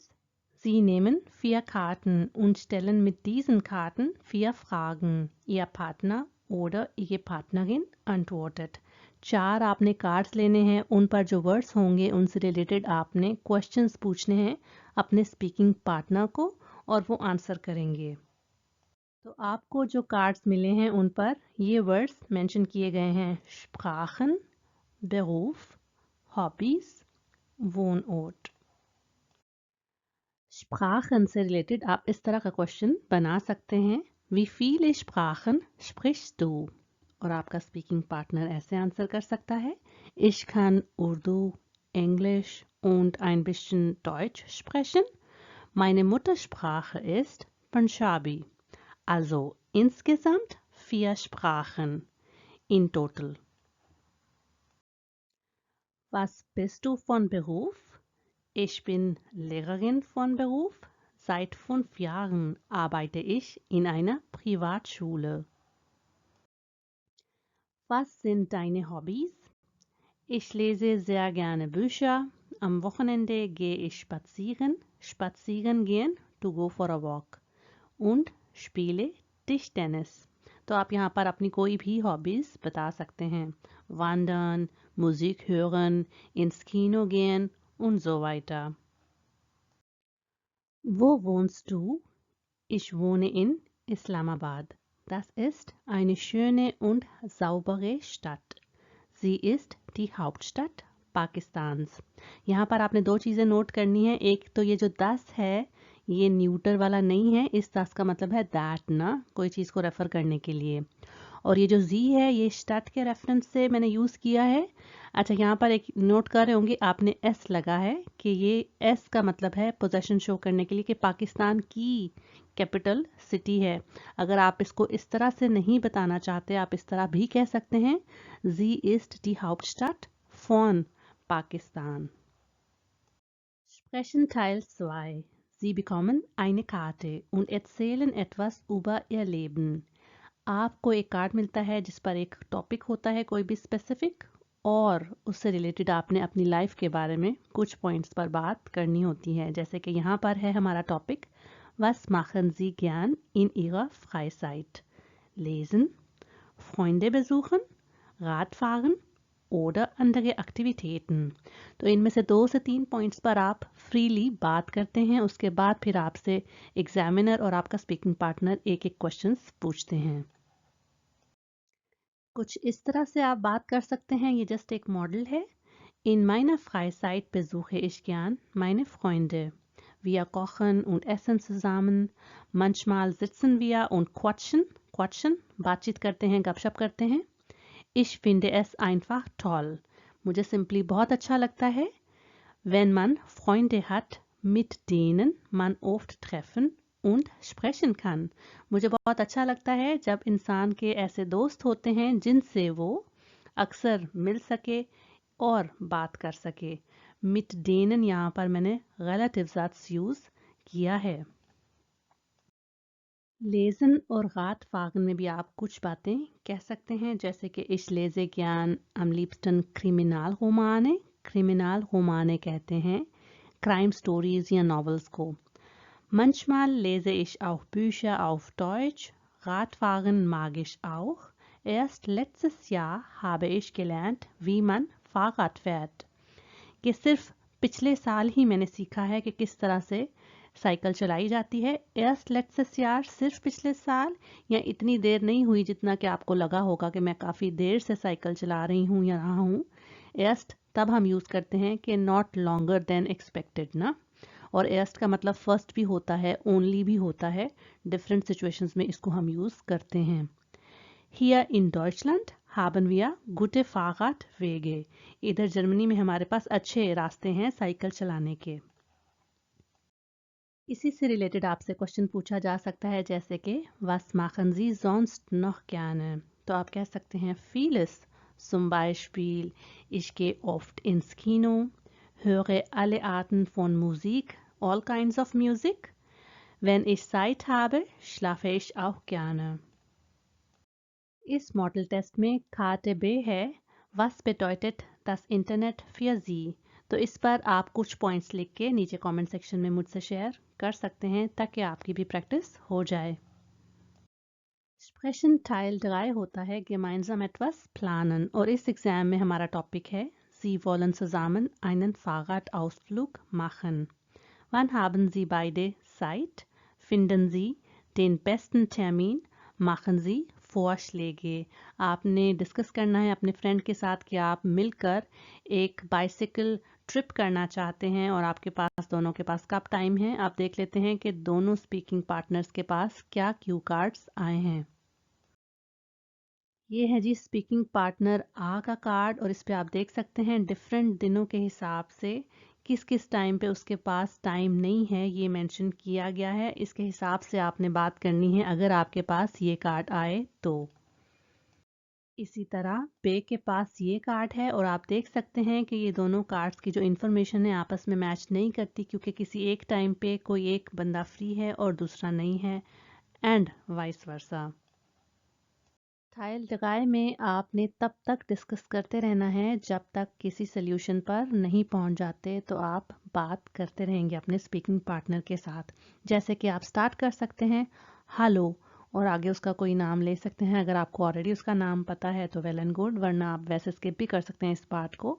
Sie nehmen 4 Karten und stellen mit diesen Karten 4 Fragen. Ihr Partner oder Ihre Partnerin antwortet। 4 आपने कार्ड्स लेने हैं, उन पर जो वर्ड्स होंगे उनसे रिलेटेड आपने क्वेश्चंस पूछने हैं अपने स्पीकिंग पार्टनर को और वो आंसर करेंगे। तो आपको जो कार्ड्स मिले हैं उन पर ये वर्ड्स मेंशन किए गए हैं: Sprachen, Beruf, Hobbys, Wohnort। Sprachen से रिलेटेड आप इस तरह का क्वेश्चन बना सकते हैं: Wie viele Sprachen sprichst du? और आपका स्पीकिंग पार्टनर ऐसे आंसर कर सकता है: Ich kann Urdu, Englisch und ein bisschen Deutsch sprechen. Meine Muttersprache ist Punjabi. Also insgesamt 4 Sprachen in total. Was bist du von Beruf? Ich bin Lehrerin von Beruf. Seit 5 Jahren arbeite ich in einer Privatschule. Was sind deine Hobbys? Ich lese sehr gerne Bücher. Am Wochenende gehe ich spazieren. Spazieren gehen, to go for a walk. Und spiele Tischtennis. तो आप यहाँ पर अपनी कोई भी hobbies बता सकते हैं: Wandern, Musik hören, ins Kino gehen und so weiter. Wo wohnst du? Ich wohne in Islamabad. Das ist eine schöne und saubere Stadt. Sie ist die Hauptstadt Pakistan. यहाँ पर आपने दो चीज़ें नोट करनी है। एक तो ये जो दस है ये न्यूटर वाला नहीं है, इस दस का मतलब है दैट ना, कोई चीज़ को रेफर करने के लिए। और ये जो जी है ये स्टार्ट के रेफरेंस से मैंने यूज़ किया है। अच्छा, यहाँ पर एक नोट कर रहे होंगे आपने एस लगा है कि ये एस का मतलब है पोजेशन शो करने के लिए कि पाकिस्तान की कैपिटल सिटी है। अगर आप इसको इस तरह से नहीं बताना चाहते आप इस तरह भी कह सकते हैं, जी ist die Hauptstadt von Pakistan। Sprechen Teil 2. Sie bekommen eine Karte und erzählen etwas über ihr Leben। आपको एक कार्ड मिलता है जिस पर एक टॉपिक होता है कोई भी स्पेसिफिक, और उससे रिलेटेड आपने अपनी लाइफ के बारे में कुछ पॉइंट्स पर बात करनी होती है। जैसे कि यहाँ पर है हमारा topic Was machen Sie gern in Ihrer Freizeit? Lesen, Freunde besuchen, Radfahren oder andere Aktivitäten। तो इनमें से 2 से 3 पॉइंट्स पर आप फ्रीली बात करते हैं, उसके बाद फिर आपसे एग्जामिनर और आपका स्पीकिंग पार्टनर एक एक क्वेश्चंस पूछते हैं। कुछ इस तरह से आप बात कर सकते हैं, ये जस्ट एक मॉडल है। In meiner Freizeit besuche ich gern meine Freunde. Wir kochen und essen zusammen. Manchmal sitzen wir und quatschen, बातचीत करते हैं, गपशप करते हैं। Ich finde es einfach toll. मुझे सिंपली बहुत अच्छा लगता है। Wenn man Freunde hat, mit denen man oft treffen und sprechen kann। मुझे बहुत अच्छा लगता है जब इंसान के ऐसे दोस्त होते हैं जिनसे वो अक्सर मिल सके और बात कर सके। mit denen यहाँ पर मैंने relative Satz यूज किया है। लेजन और Radfahren में भी आप कुछ बातें कह सकते हैं, जैसे कि ich lese gern am liebsten Kriminalromane। Criminal कहते हैं क्राइम स्टोरीज या नॉवेल्स को। Manchmal lese ich auch Bücher auf Deutsch. Radfahren mag ich auch. Erst letztes Jahr habe ich gelernt, wie man Fahrrad fährt। कि सिर्फ पिछले साल ही मैंने सीखा है कि किस तरह से साइकिल चलाई जाती है। Erst letztes Jahr सिर्फ पिछले साल, या इतनी देर नहीं हुई जितना कि आपको लगा होगा कि मैं काफ़ी देर से साइकिल चला रही हूँ या रहा हूँ। Erst तब हम यूज़ करते हैं कि not longer than expected ना, और erst का मतलब फर्स्ट भी होता है, ओनली भी होता है, डिफरेंट सिचुएशंस में इसको हम यूज़ करते हैं। Hier in Deutschland haben wir gute Fahrradwege। इधर जर्मनी में हमारे पास अच्छे रास्ते हैं साइकिल चलाने के। इसी से रिलेटेड आपसे क्वेश्चन पूछा जा सकता है, जैसे कि Was machen Sie sonst noch gerne? तो आप कह सकते हैं Vieles, zum Beispiel Ich gehe oft ins Kino, höre alle Arten von Musik, all kinds of music. Wenn ich Zeit habe, schlafe ich auch gerne। इस model test में Karte B है Was bedeutet das Internet für Sie? तो इस पर आप कुछ points लिख के नीचे कमेंट सेक्शन में मुझसे शेयर कर सकते हैं ताकि आपकी भी प्रैक्टिस हो जाए। Sprechen Teil 3 होता है gemeinsam etwas planen, और इस एग्जाम में हमारा टॉपिक है Sie wollen zusammen einen Fahrradausflug machen। Wann haben Sie beide Zeit? Finden Sie den besten Termin? Machen Sie Vorschläge। आपने डिस्कस करना है अपने फ्रेंड के साथ कि आप मिलकर एक बाइसिकल ट्रिप करना चाहते हैं और आपके पास दोनों के पास कब टाइम है। आप देख लेते हैं कि दोनों स्पीकिंग पार्टनर्स के पास क्या क्यू कार्ड्स आए हैं। ये है जी स्पीकिंग पार्टनर आ का कार्ड, और इस पे आप देख सकते हैं डिफरेंट दिनों के हिसाब से किस किस टाइम पे उसके पास टाइम नहीं है ये मेंशन किया गया है। इसके हिसाब से आपने बात करनी है अगर आपके पास ये कार्ड आए तो। इसी तरह पे के पास ये कार्ड है और आप देख सकते हैं कि ये दोनों कार्ड्स की जो इन्फॉर्मेशन है आपस में मैच नहीं करती, क्योंकि किसी एक टाइम पे कोई एक बंदा फ्री है और दूसरा नहीं है, एंड वाइस वर्सा। टाइल जगाए में आपने तब तक डिस्कस करते रहना है जब तक किसी सोल्यूशन पर नहीं पहुंच जाते, तो आप बात करते रहेंगे अपने स्पीकिंग पार्टनर के साथ। जैसे कि आप स्टार्ट कर सकते हैं हेलो और आगे उसका कोई नाम ले सकते हैं। अगर आपको ऑलरेडी उसका नाम पता है तो वेल एंड गुड, वरना आप वैसे स्किप भी कर सकते हैं इस पार्ट को।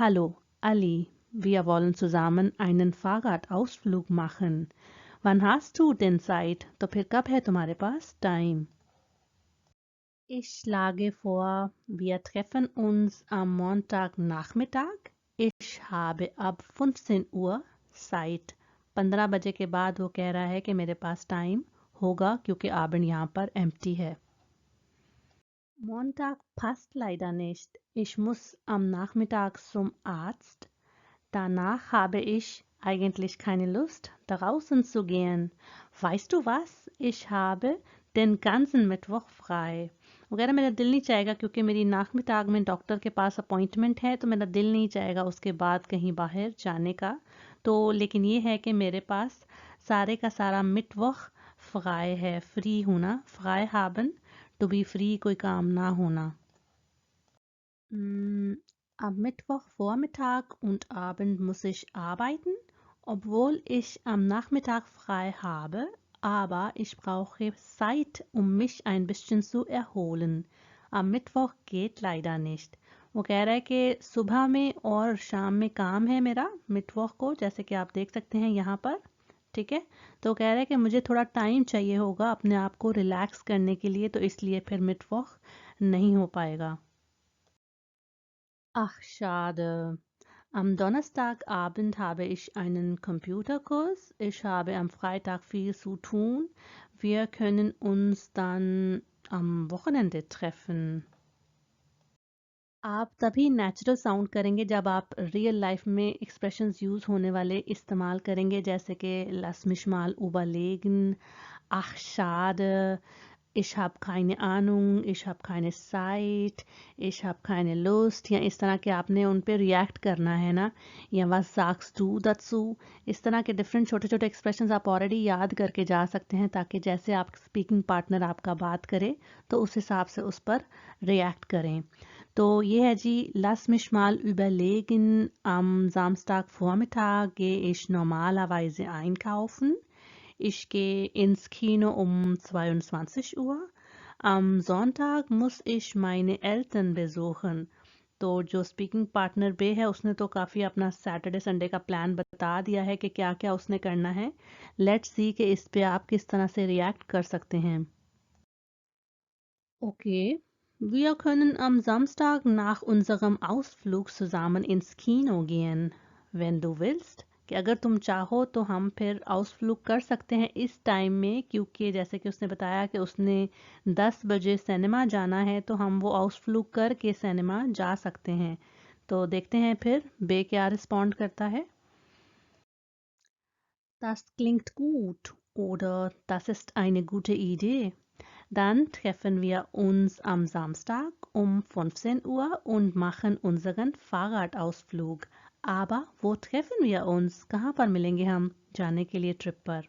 Hello Ali, wir wollen zusammen einen Fahrradausflug machen। Wann hast du denn Zeit? तो फिर कब है तुम्हारे पास time. Ich schlage vor, wir treffen uns am Montagnachmittag. Ich habe ab 15 Uhr Zeit. 15 बजे के बाद वो कह रहा है कि मेरे पास टाइम होगा क्योंकि Abend यहाँ पर empty है. Montag passt leider nicht. Ich muss am Nachmittag zum Arzt. Danach habe ich eigentlich keine Lust, draußen zu gehen. Weißt du was? Ich habe den ganzen Mittwoch frei. वगैरह मेरा दिल नहीं चाहेगा क्योंकि मेरी नाखमिताग में डॉक्टर के पास अपॉइंटमेंट है तो मेरा दिल नहीं चाहेगा उसके बाद कहीं बाहर जाने का. तो लेकिन ये है कि मेरे पास सारे का सारा मिटवॉक फ्राई है. फ्री होना, फ्राई haben, टू बी फ्री, कोई काम ना होना. Am Mittwochvormittag und Abend muss ich arbeiten, obwohl ich am Nachmittag frei habe, aber ich brauche Zeit, um mich ein bisschen zu erholen. Am Mittwoch geht leider nicht. वो कह रहा है कि सुबह में और शाम में काम है मेरा मिटवॉक को, जैसे कि आप देख सकते हैं यहाँ पर. ठीक है, तो कह रहा है कि मुझे थोड़ा टाइम चाहिए होगा अपने आप को रिलैक्स करने के लिए, तो इसलिए फिर मिटवॉक नहीं हो पाएगा. Ach, schade. Am Donnerstagabend habe ich einen Computerkurs. Ich habe am Freitag viel zu tun. Wir können uns dann am Wochenende treffen. आप तभी नेचुरल साउंड करेंगे जब आप रियल लाइफ में एक्सप्रेशंस यूज़ होने वाले इस्तेमाल करेंगे, जैसे कि lass mich mal überlegen, ach schade, ich habe keine Ahnung, ich habe keine Zeit, ich habe keine Lust, या इस तरह के आपने उन पे रिएक्ट करना है ना, या was sagst du dazu, इस तरह के डिफरेंट छोटे छोटे एक्सप्रेशंस आप ऑलरेडी याद करके जा सकते हैं ताकि जैसे आप स्पीकिंग पार्टनर आपका बात करे तो उस हिसाब से उस पर रिएक्ट करें. तो ये है जी, lass mich mal überlegen, am Samstagvormittag gehe ich normalerweise einkaufen. Ich gehe ins Kino um 22 Uhr. Am Sonntag muss ich meine Eltern besuchen. तो जो स्पीकिंग पार्टनर बे है उसने तो काफ़ी अपना सैटरडे संडे का प्लान बता दिया है कि क्या क्या उसने करना है. लेट्स सी कि इस पे आप किस तरह से रिएक्ट कर सकते हैं. Okay, wir können am Samstag nach unserem Ausflug zusammen ins Kino gehen, wenn du willst. कि अगर तुम चाहो तो हम फिर आउटफ्लूक कर सकते हैं इस टाइम में, क्योंकि जैसे कि उसने बताया कि उसने 10 बजे सिनेमा जाना है तो हम वो आउटफ्लूक करके सिनेमा जा सकते हैं. तो देखते हैं फिर बे क्या रिस्पॉन्ड करता है. Das klingt gut oder das ist eine gute Idee. Dann treffen wir uns am Samstag um 15 Uhr und machen unseren Fahrradausflug. Aber wo treffen wir uns? कहाँ पर मिलेंगे हम जाने के लिए ट्रिप पर?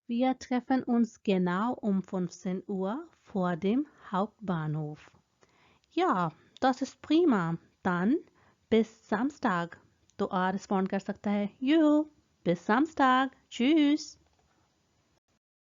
Wir treffen uns genau um 15 Uhr vor dem Hauptbahnhof. Ja, das ist prima. Dann bis Samstag. तो आ respond कर सकता है यो, bis Samstag. Tschüss.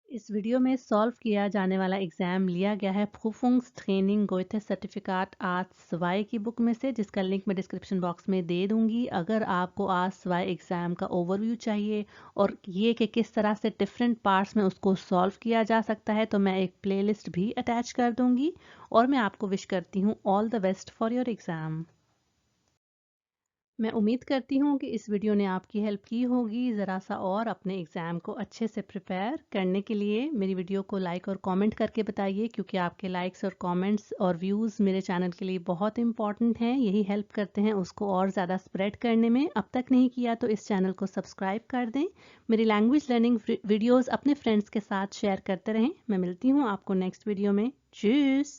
इस वीडियो में सॉल्व किया जाने वाला एग्ज़ाम लिया गया है प्रूफungstraining गोएथे सर्टिफिकेट A2 की बुक में से, जिसका लिंक मैं डिस्क्रिप्शन बॉक्स में दे दूंगी. अगर आपको A2 एग्ज़ाम का ओवरव्यू चाहिए और ये कि किस तरह से डिफरेंट पार्ट्स में उसको सॉल्व किया जा सकता है तो मैं एक प्लेलिस्ट भी अटैच कर दूंगी. और मैं आपको विश करती हूँ all the best for your exam. मैं उम्मीद करती हूँ कि इस वीडियो ने आपकी हेल्प की होगी ज़रा सा और अपने एग्ज़ाम को अच्छे से प्रिपेयर करने के लिए. मेरी वीडियो को लाइक और कमेंट करके बताइए, क्योंकि आपके लाइक्स और कमेंट्स और व्यूज़ मेरे चैनल के लिए बहुत इंपॉर्टेंट हैं. यही हेल्प करते हैं उसको और ज़्यादा स्प्रेड करने में. अब तक नहीं किया तो इस चैनल को सब्सक्राइब कर दें. मेरी लैंग्वेज लर्निंग वीडियोज़ अपने फ्रेंड्स के साथ शेयर करते रहें. मैं मिलती हूँ आपको नेक्स्ट वीडियो में. चीज़.